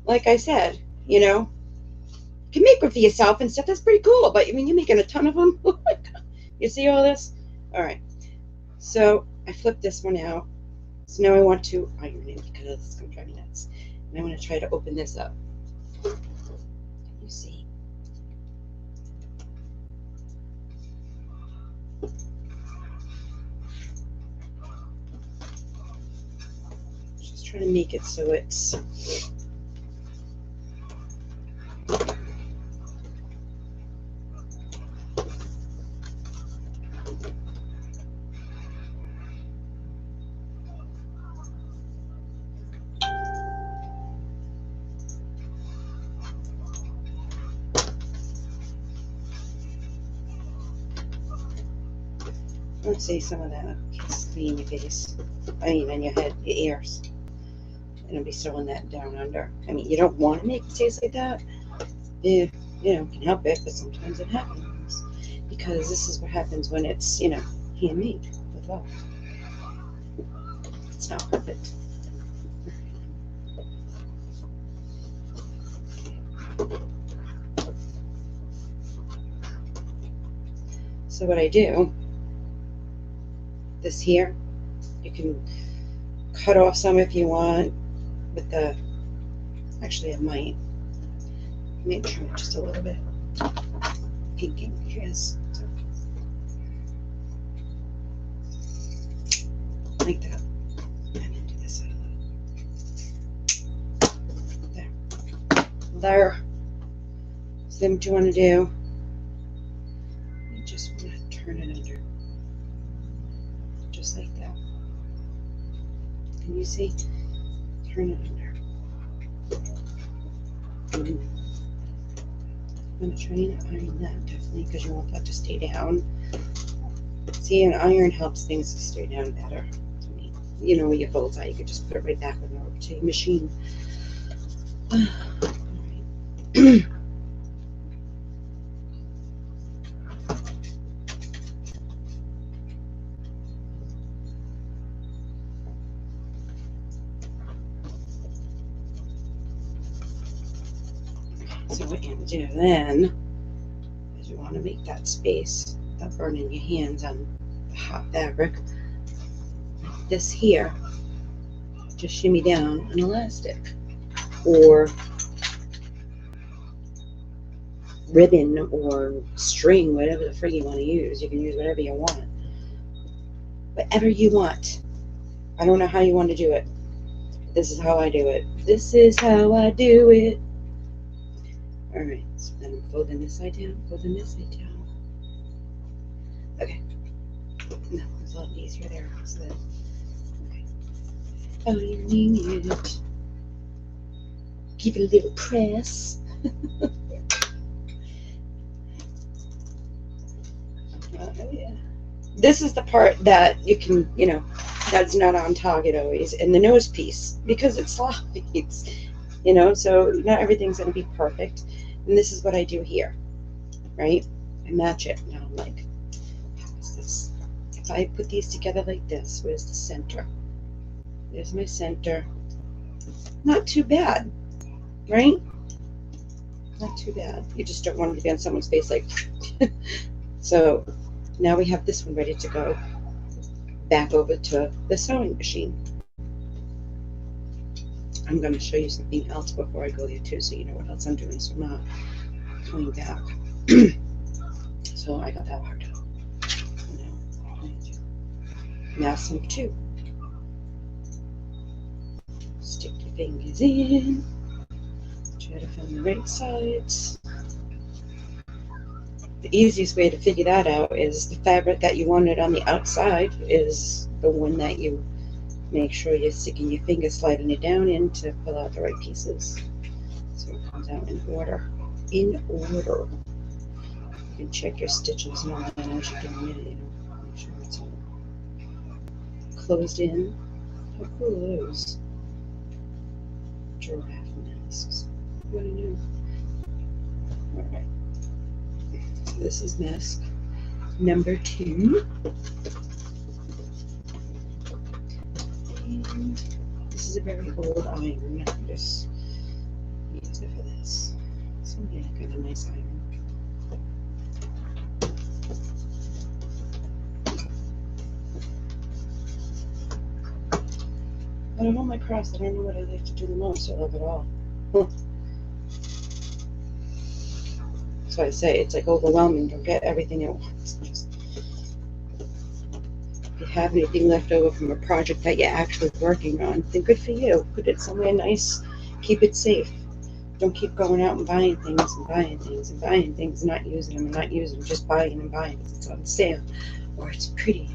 like I said, you know, you can make one for yourself and stuff. That's pretty cool. But I mean, you're making a ton of them. You see all this? All right. So I flipped this one out. So now I want to iron it because it's going to drive me nuts. And I want to try to open this up. You see? Just trying to make it so it's let's see some of that be in your face. I mean, in your head, your ears. And I'll be sewing that down under. I mean, you don't want to make it taste like that. You know, can help it, but sometimes it happens. Because this is what happens when it's, you know, handmade with love. It's not perfect. So what I do, this here, you can cut off some if you want with the, actually I might make sure just a little bit pinking his, so, like that. And then do this side a little. There. So then what you want to do, you just want to turn it under, just like that. Can you see? Turn it under. I'm trying to iron that definitely because you want that to stay down. See, an iron helps things to stay down better. I mean, you know, your bullseye, you could just put it right back on over to your machine. So what you're going to do then is you want to make that space without burning your hands on the hot fabric. This here, just shimmy down an elastic or ribbon or string, whatever the frig you want to use. You can use whatever you want. Whatever you want. I don't know how you want to do it. This is how I do it. This is how I do it. Alright, so then I'm folding this side down, folding this side down. Okay. No, it's a lot easier there. So then, okay. Ironing it. Give it a little press. Yeah. This is the part that you can, you know, that's not on target always, and the nose piece, because it slides, you know, so not everything's going to be perfect. And this is what I do here, right? I match it. Now I'm like, how is this? If I put these together like this, where's the center? There's my center. Not too bad, right? Not too bad. You just don't want it to be on someone's face like, so now we have this one ready to go back over to the sewing machine. I'm going to show you something else before I go there too, so you know what else I'm doing, so I'm not coming back. So I got that part out. Now some two. Stick your fingers in. Try to find the right sides. The easiest way to figure that out is the fabric that you wanted on the outside is the one that you make sure you're sticking your finger, sliding it down in to pull out the right pieces. So it comes out in order. In order. You can check your stitches and all that as you're doing it, you know, make sure it's all closed in. How cool are those? Giraffe masks. What do you know? Alright. So this is mask number 2. And this is a very old iron. Just Except for this. Somebody got a nice iron. Out of all my crafts, I don't know what I like to do the most. I love it all. So I say it's like overwhelming. Don't get everything at once. Just if you have anything left over from a project that you're actually working on, then good for you. Put it somewhere nice. Keep it safe. Don't keep going out and buying things and buying things and buying things and not using them and not using them. Just buying and buying because it's on sale or it's pretty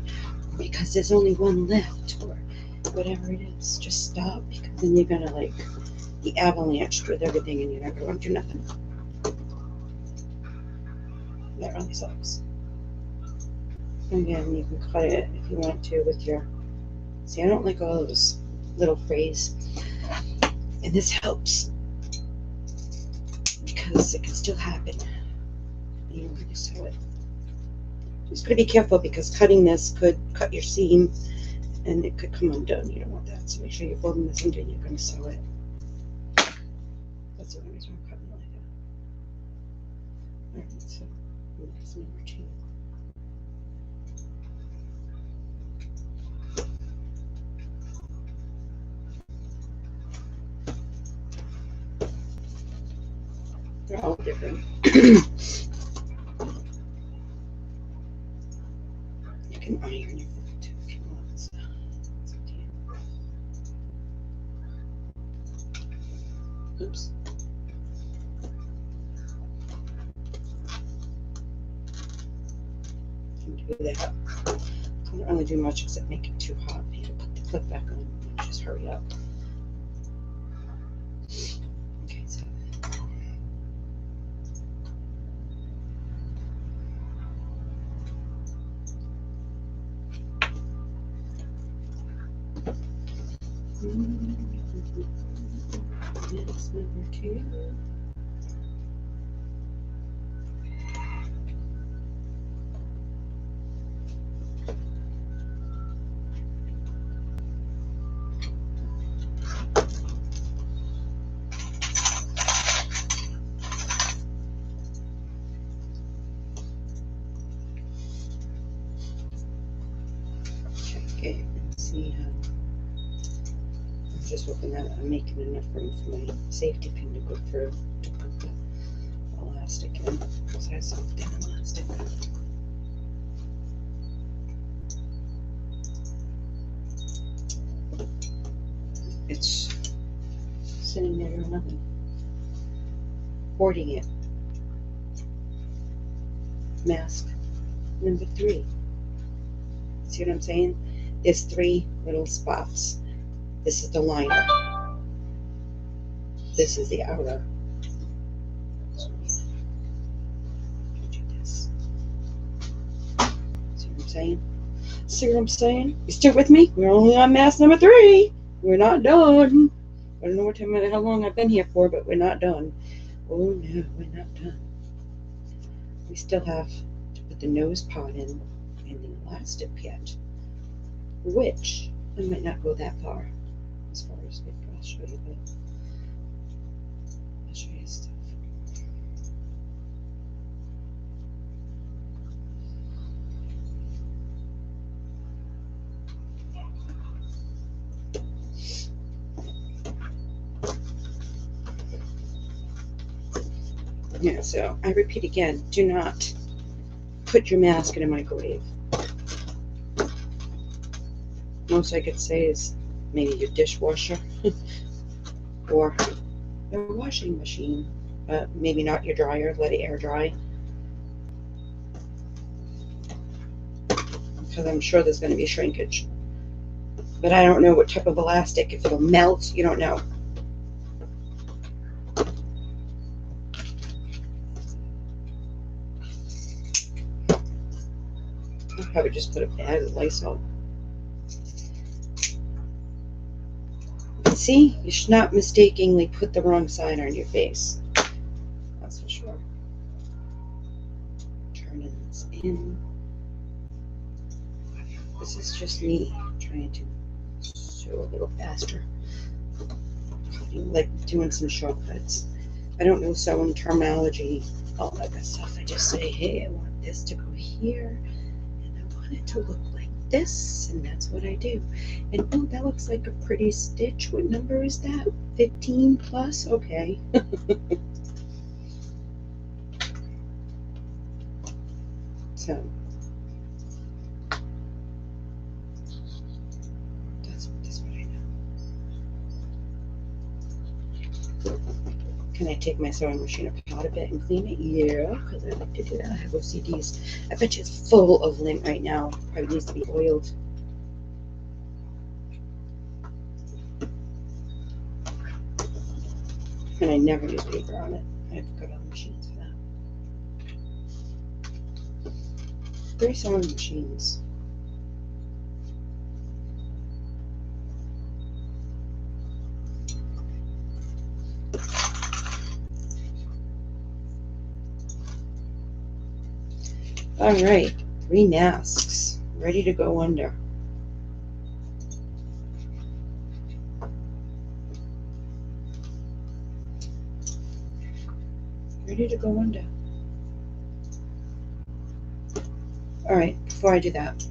or because there's only one left or whatever it is. Just stop because then you're gonna like be avalanched with everything and you're not going to do nothing. That really sucks. Again, you can cut it if you want to with your. See, I don't like all those little frays, and this helps because it can still happen. You know, you sew it. Just gotta be careful because cutting this could cut your seam, and it could come undone. You don't want that, so make sure you're folding this into. You're gonna sew it. That's the only reason I'm cutting it like that. All right, so that's number 2. They're all different. You can iron your book too if you want. So it's up to you. Oops. Can do that. I don't really do much except make it too hot. You to put the clip back on. Just hurry up. Okay, so. That's number 2. Okay, let's see how. I'm just hoping that I'm making enough room for my safety pin to go through to put the elastic in. Because I have some thin elastic. It's sitting there doing nothing. Hoarding it. Mask number 3. See what I'm saying? There's 3 little spots. This is the liner. This is the outer. Do this. See what I'm saying? See what I'm saying? You still with me? We're only on mask number 3. We're not done. I don't know how long I've been here for, but we're not done. Oh no, we're not done. We still have to put the nose part in and the elastic yet, which I might not go that far as far as I'll show you, but I'll show you stuff. Yeah, so I repeat again, do not put your mask in a microwave. Most I could say is maybe your dishwasher or your washing machine, maybe not your dryer, let it air dry. Because I'm sure there's going to be shrinkage. But I don't know what type of elastic, if it'll melt, you don't know. I'll probably just put a bag of Lysol. See, you should not mistakenly put the wrong side on your face. That's for sure. Turning this in. This is just me trying to sew a little faster. Like doing some shortcuts. I don't know sewing terminology, all that good stuff. I just say, hey, I want this to go here, and I want it to look like this, and that's what I do. And oh, that looks like a pretty stitch. What number is that? 15 plus? Okay. So that's what I know. Can I take my sewing machine apart a bit and clean it? Yeah, because I like to do that. I have OCDs. I bet you it's full of lint right now. Probably needs to be oiled. And I never use paper on it. I have good other machines for that. 3 sewing machines. All right, 3 masks ready to go under. Ready to go under. All right, before I do that,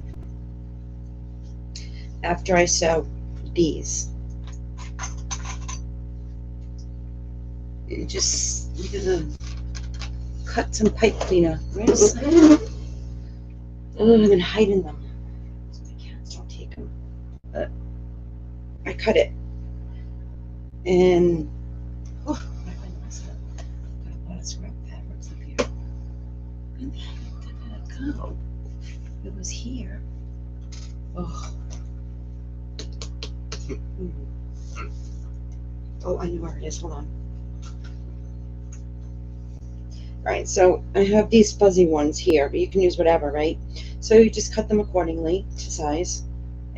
after I sew these, you're gonna cut some pipe cleaner right aside. Oh, I'm gonna hide in them so my cats don't take them. But I cut it, and oh, I find myself got a lot of scrap fabrics up here. Where the heck did that go? It was here. Oh. Oh, I know where it is. Hold on. All right, so I have these fuzzy ones here, but you can use whatever, right? So you just cut them accordingly to size.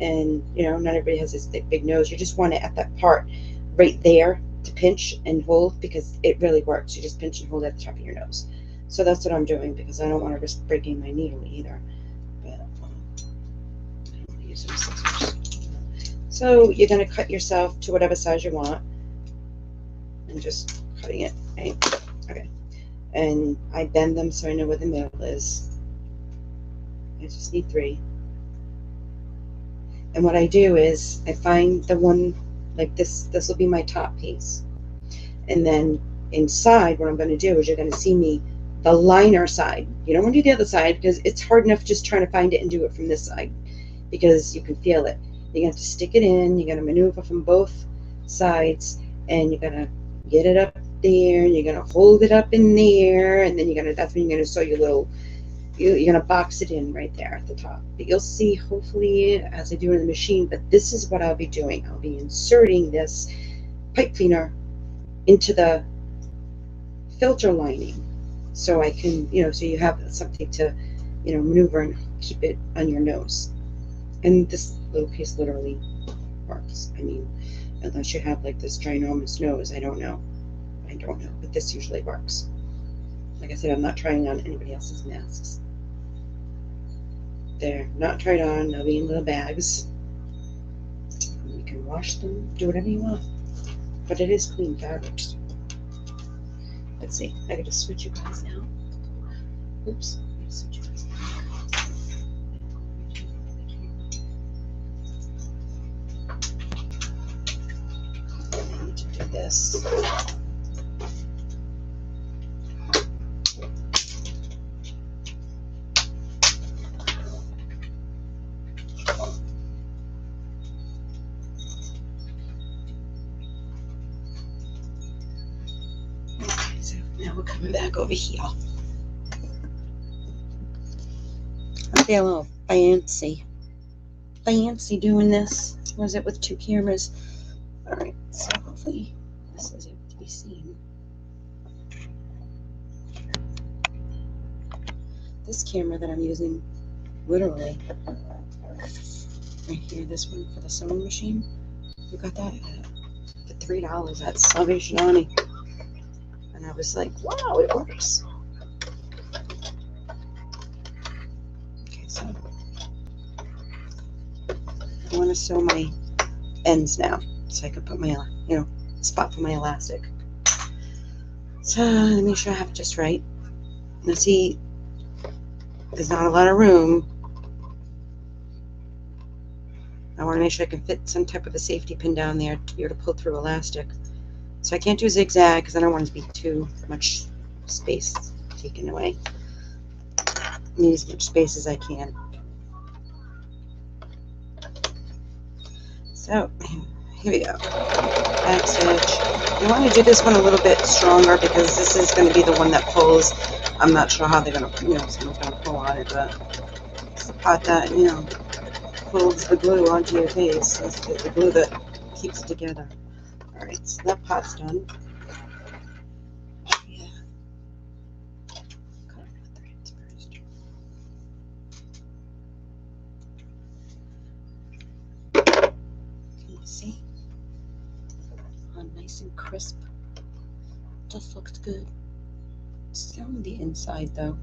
And, you know, not everybody has this big nose. You just want it at that part right there to pinch and hold, because it really works. You just pinch and hold at the top of your nose. So that's what I'm doing, because I don't want to risk breaking my needle either. But I don't want to use some scissors. So you're going to cut yourself to whatever size you want. And just cutting it, right? Okay. And I bend them so I know where the middle is. I just need 3. And what I do is I find the one like this will be my top piece. And then inside, what I'm going to do is you're going to see me the liner side. You don't want to do the other side, because it's hard enough just trying to find it and do it from this side, because you can feel it. You're going to have to stick it in. You're going to maneuver from both sides, and you're going to get it up there, and you're going to hold it up in there, and then that's when you're going to sew your little, you're going to box it in right there at the top. But you'll see, hopefully, as I do in the machine, but this is what I'll be doing. I'll be inserting this pipe cleaner into the filter lining, so I can, so you have something to, maneuver and keep it on your nose. And this little piece literally works. I mean, unless you have like this ginormous nose, I don't know, but this usually works. Like I said, I'm not trying on anybody else's masks. They're not tried on. They'll be in little bags. You can wash them, do whatever you want, but it is clean fabrics. Let's see. I gotta switch you guys now. Oops. I gotta switch you guys now. I need to do this. Now we're coming back over here. I feel a little fancy doing this. Was it with 2 cameras? All right, so hopefully this is able to be seen. This camera that I'm using, literally, right here, this one for the sewing machine, we got that for $3 at Salvation Army. And I was like, wow, it works. Okay, so I want to sew my ends now, so I can put my, spot for my elastic. So let me make sure I have it just right. Now see, there's not a lot of room. I want to make sure I can fit some type of a safety pin down there to be able to pull through elastic. So I can't do zigzag because I don't want it to be too much space taken away. I need as much space as I can. So here we go. Back stitch. You want to do this one a little bit stronger because this is going to be the one that pulls. I'm not sure how they're going to, someone's going to pull on it, but it's the part that, pulls the glue onto your face. It's the glue that keeps it together. Alright, so that part's done. Yeah. Cut the threads first. Can you see? Oh, nice and crisp. Just looks good. Still on the inside though,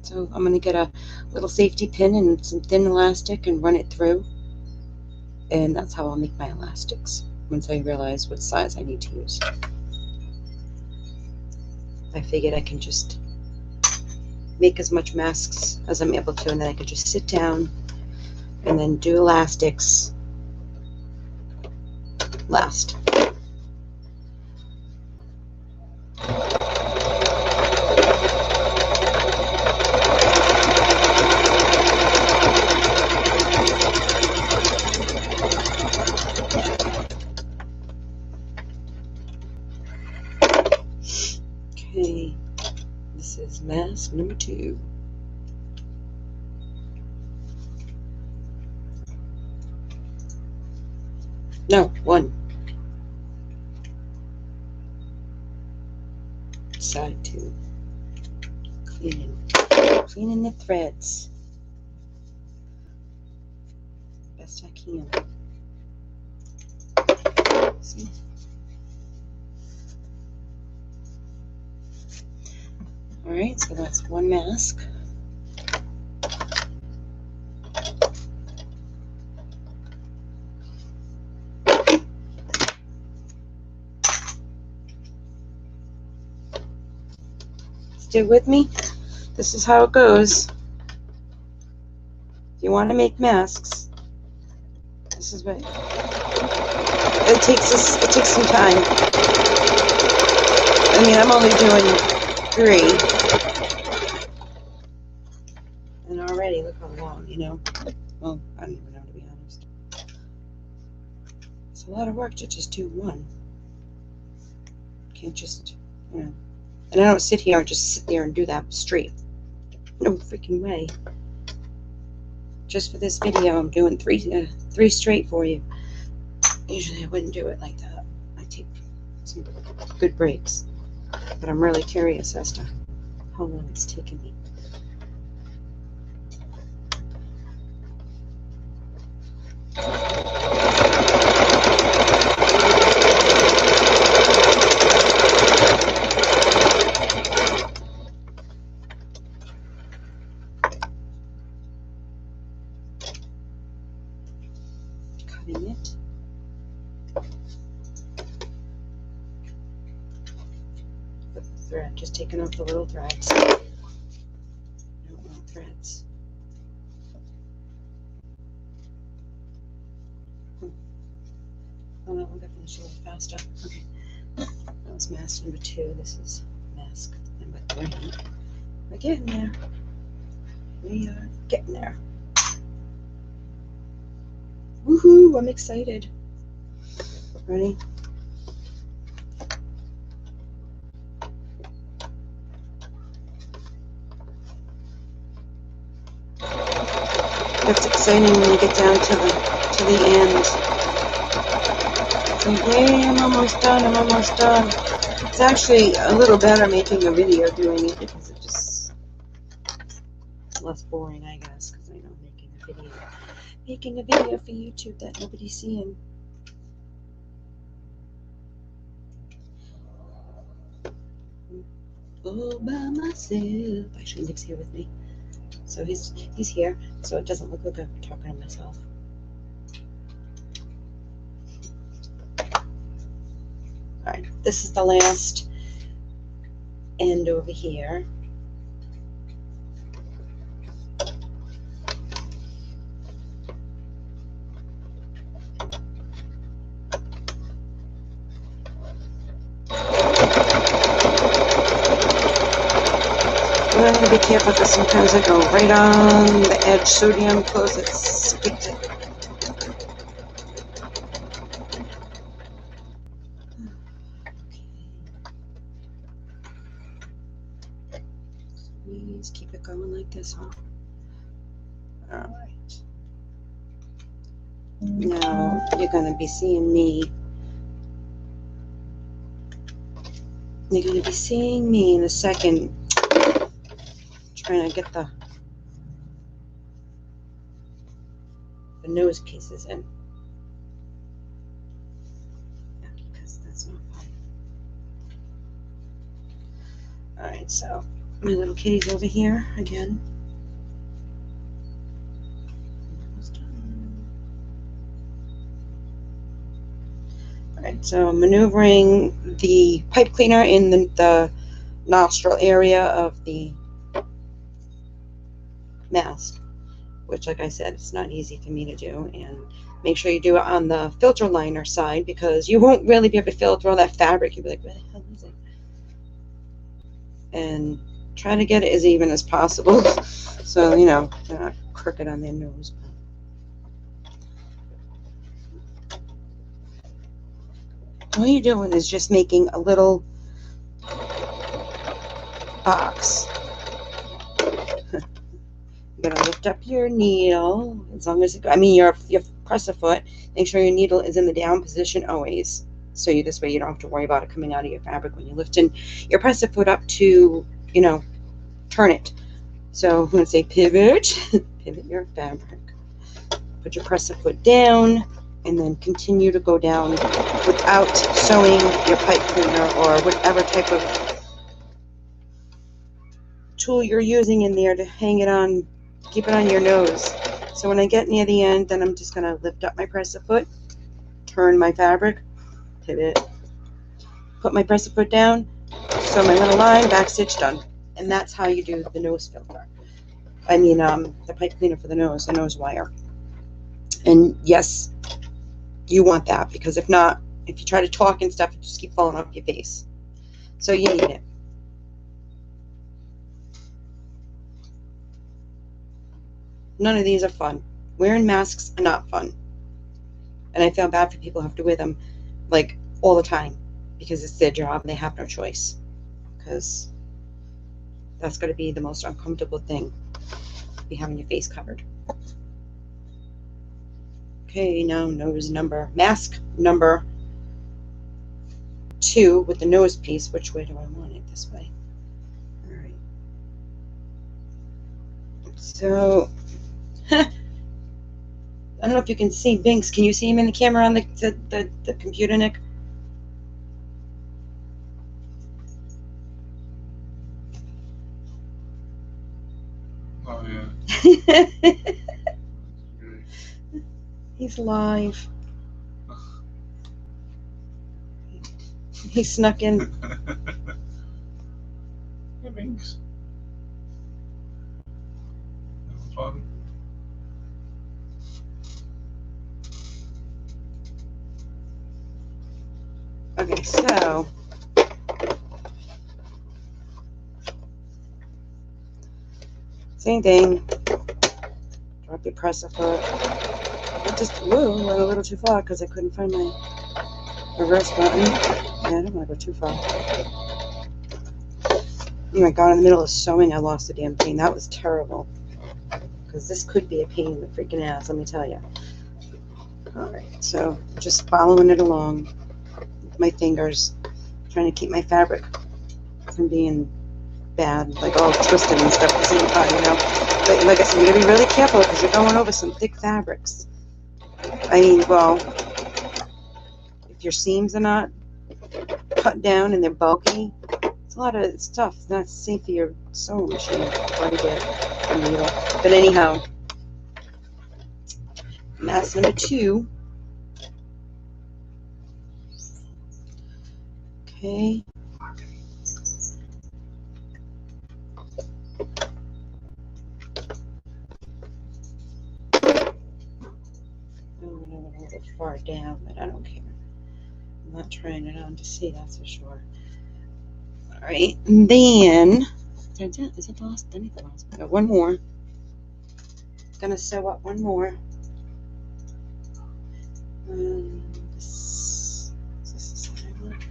So I'm going to get a little safety pin and some thin elastic and run it through. And that's how I'll make my elastics once I realize what size I need to use. I figured I can just make as much masks as I'm able to, and then I could just sit down and then do elastics last. Okay, this is mask number 2. No, 1. Side 2. Cleaning the threads best I can. See? All right, so that's 1 mask. Stay with me. This is how it goes. If you want to make masks, this is what it takes. It takes some time. I mean, I'm only doing 3, and already look how long. Well, I don't even know, to be honest. It's a lot of work to just do 1. Can't just, And I don't sit here and just sit there and do that straight. No freaking way. Just for this video, I'm doing 3 straight for you. Usually I wouldn't do it like that. I take some good breaks. But I'm really curious as to how long it's taken me. Cutting it. With the thread, just taking off the little threads. I don't want threads. Oh, that one got finished a little faster. Okay. That was mask number 2. This is mask number 3. We're getting there. We are getting there. Woohoo! I'm excited. Ready? That's exciting when you get down to the end. It's like, hey, I'm almost done. I'm almost done. It's actually a little better making a video doing it because it just less boring, I guess, because I know making a video for YouTube that nobody's seeing. All by myself. Actually, Nick's here with me, so he's here, so it doesn't look like I'm talking to myself. All right, this is the last end over here. I'm going to be careful because sometimes I go right on the edge. Sodium close it, stick it. Please keep it going like this, huh? All right. Now you're going to be seeing me. You're going to be seeing me in a second. Trying to get the nose pieces in. Yeah, because that's not fun. Alright, so my little kitty's over here again. Alright, so maneuvering the pipe cleaner in the nostril area of the mask, which, like I said, it's not easy for me to do. And make sure you do it on the filter liner side, because you won't really be able to filter all that fabric. You'll be like, what the hell is it? And try to get it as even as possible, so you know they're not crooked on their nose. All you're doing is just making a little box. You're gonna lift up your needle as long as your presser foot. Make sure your needle is in the down position always. So this way you don't have to worry about it coming out of your fabric when you're lifting your presser foot up to, turn it. So I'm going to say pivot, pivot your fabric. Put your presser foot down and then continue to go down without sewing your pipe cleaner or whatever type of tool you're using in there to hang it on, keep it on your nose. So when I get near the end, then I'm just going to lift up my presser foot, turn my fabric, pivot, put my presser foot down, sew my little line, back stitch, done. And that's how you do the nose filter. The pipe cleaner for the nose wire. And yes, you want that, because if not, if you try to talk and stuff, it just keep falling off your face. So you need it. None of these are fun. Wearing masks are not fun. And I feel bad for people who have to wear them like all the time, because it's their job and they have no choice. Because that's going to be the most uncomfortable thing, be having your face covered. Okay, now mask number 2 with the nose piece. Which way do I want it? This way. All right. So, I don't know if you can see Binks. Can you see him in the camera on the computer, Nick? Oh, yeah. He's live. He snuck in. Hey, Binks. Fun. Okay, so same thing. Drop your presser foot. I just went a little too far because I couldn't find my reverse button. Yeah, I don't want to go too far. Oh my god, in the middle of sewing, I lost the damn thing. That was terrible. Because this could be a pain in the freaking ass, let me tell you. Alright, so just following it along with my fingers, trying to keep my fabric from being bad, like all twisted and stuff. But like I said, you gotta be really careful because you're going over some thick fabrics. Well, if your seams are not cut down and they're bulky, it's a lot of stuff. It's not safe for your sewing machine to get a needle. But anyhow, mask number 2. Okay. a little far down, but I don't care. I'm not trying it on to see, that's for sure. All right, and then is it the last? Let me the last one. Got one more. Gonna sew up one more. Is this the side I want?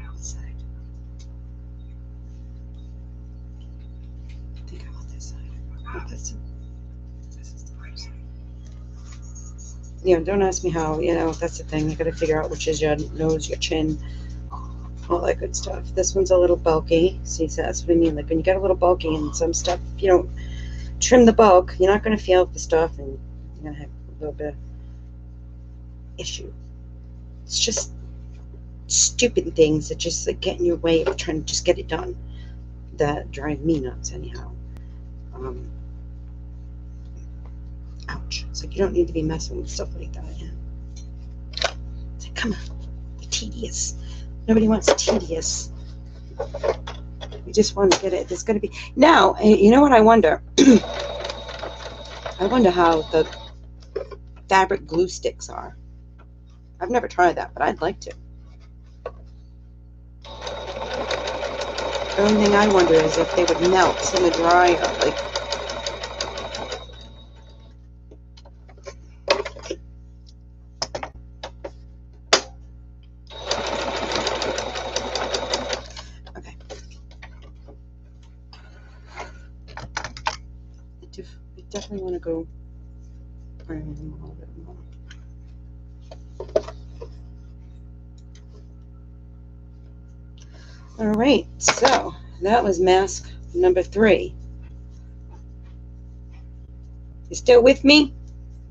What side? I think I want this side. Oh, this is the right side. Don't ask me how. That's the thing. You got to figure out which is your nose, your chin, all that good stuff. This one's a little bulky. See, so that's what I mean. Like when you get a little bulky and some stuff, if you don't trim the bulk, you're not going to feel the stuff, and you're going to have a little bit of issue. It's just stupid things that just like get in your way of trying to just get it done that drive me nuts anyhow. Ouch. It's like you don't need to be messing with stuff like that. It's like, come on, be tedious. Nobody wants tedious. We just want to get it. There's going to be now. You know what I wonder? I wonder how the fabric glue sticks are. I've never tried that, but I'd like to. The only thing I wonder is if they would melt in the dryer, like. Okay. I definitely want to go iron them a little bit more. All right, so that was mask number 3. You still with me?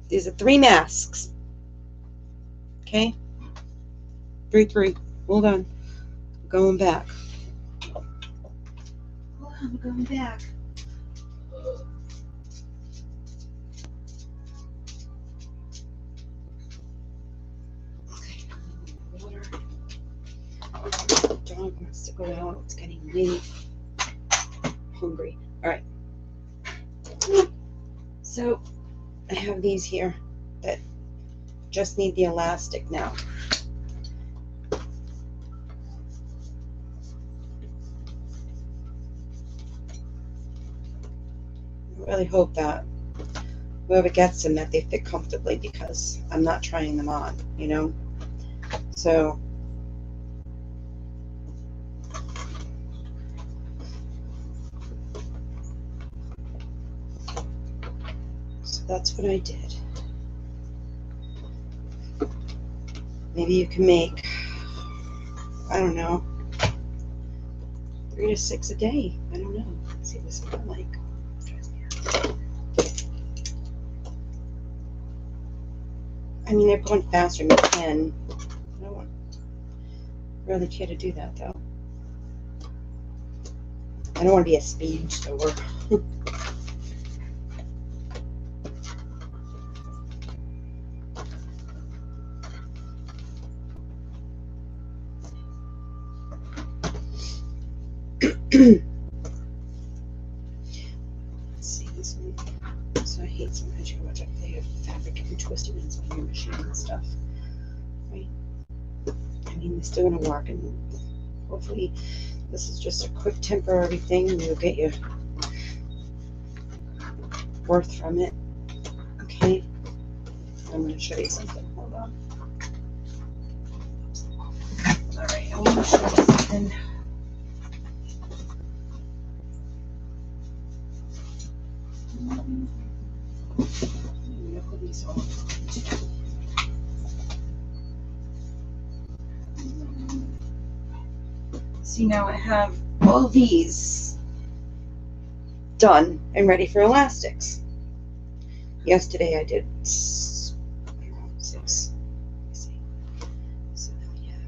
These are 3 masks. Okay? 3. Hold on. I'm going back. Hold on, I'm going back. Okay. Water. Dog wants to go out. It's getting really hungry. All right. So I have these here that just need the elastic now. I really hope that whoever gets them, that they fit comfortably, because I'm not trying them on, So that's what I did. Maybe you can make, I don't know, 3 to 6 a day. I don't know. Let's see this one like. I mean, they're going faster than 10. I don't really care to do that though. I don't want to be a speed sewer. Let's see this one. So I hate sometimes you watch up they have fabric and twisted inside your machine and stuff. Right? I mean, they're still gonna work, and hopefully this is just a quick temporary thing and you'll get your worth from it. Okay. I'm gonna show you something. Hold on. Alright, I want to show you something. See, now I have all these done and ready for elastics. Yesterday I did 6. Let's see. So now we have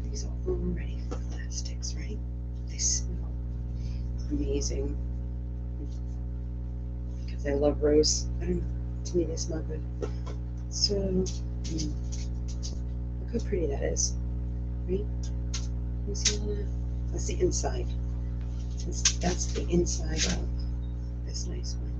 these are all ready for elastics, right? They smell amazing because I love rose. I don't know. To me, they smell good. So, look how pretty that is, right? You see that? That's the inside. That's the inside of this nice one.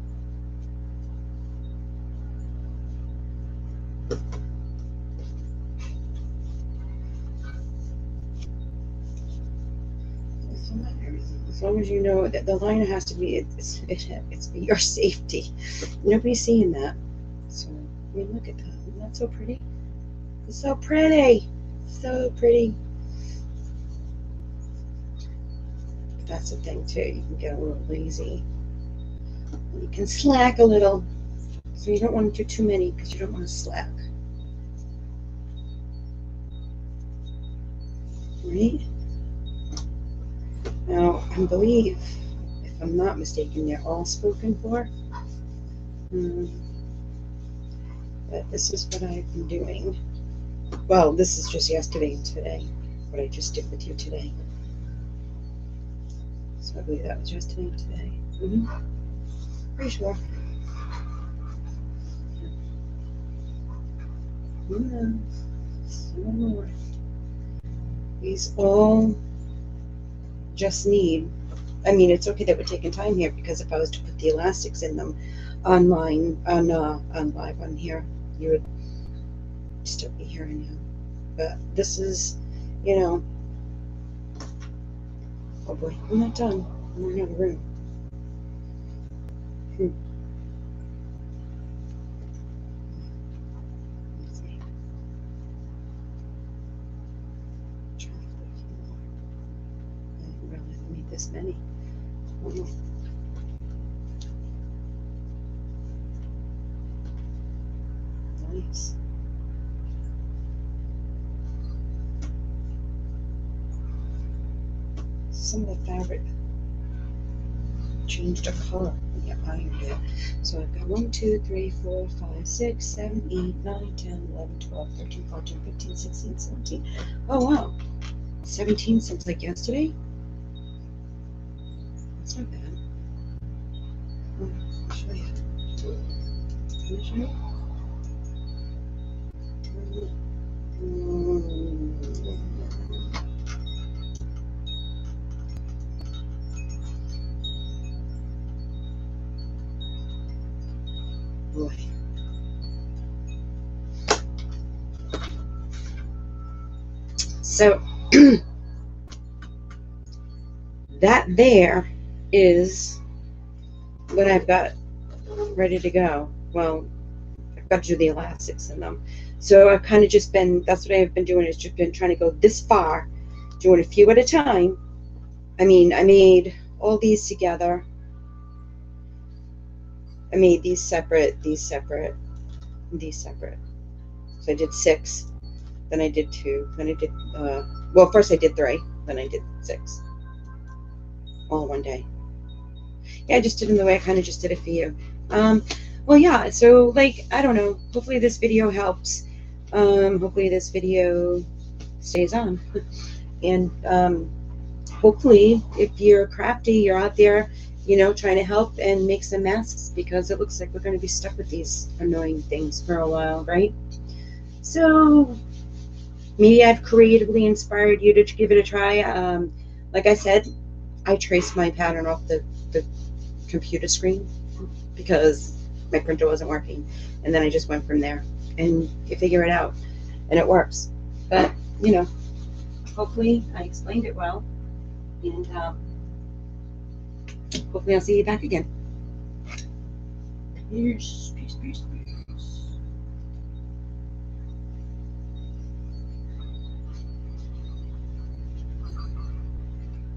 As long as you know that the liner has to be, it's for your safety. Nobody's seeing that. So, I mean, look at that. Isn't that so pretty? It's so pretty. So pretty. But that's the thing, too. You can get a little lazy. You can slack a little. So you don't want to do too many because you don't want to slack. Right? Now, I believe, if I'm not mistaken, they're all spoken for. But this is what I've been doing. Well, this is just yesterday and today, what I just did with you today. So I believe that was yesterday and today. Pretty sure. Some more. These all just need, I mean, it's okay that we're taking time here, because if I was to put the elastics in them online, on live on here, you would still be hearing him. But this is, you know, oh boy, I'm not done. I'm in another room. Let's see. I'm trying to put a few more. I didn't realize I made this many. Oh. Nice. Some of the fabric changed a color when you ironed it. So I've got 1, 2, 3, 4, 5, 6, 7, 8, 9, 10, 11, 12, 13, 14, 15, 16, 17. Oh wow. 17 since like yesterday? That's not bad. I'll show you. Can I show you? Boy. So that there is what I've got ready to go. Well, I've got to do the elastics in them. So I've kind of just been, that's what I've been doing, is just been trying to go this far, doing a few at a time. I mean, I made all these together. I made these separate, these separate, and these separate. So I did 6, then I did 2, then I did, well, first I did 3, then I did 6. All one day. Yeah, I just did them the way I kind of just did it for you. Well, yeah, so, like, I don't know. Hopefully this video helps. Hopefully this video stays on. And hopefully, if you're crafty, you're out there, you know, trying to help and make some masks, because it looks like we're going to be stuck with these annoying things for a while, right? So maybe I've creatively inspired you to give it a try. Like I said, I traced my pattern off the computer screen because my printer wasn't working, and then I just went from there, and you figure it out, and it works. But you know, hopefully I explained it well, and hopefully I'll see you back again. Peace, peace, peace, peace.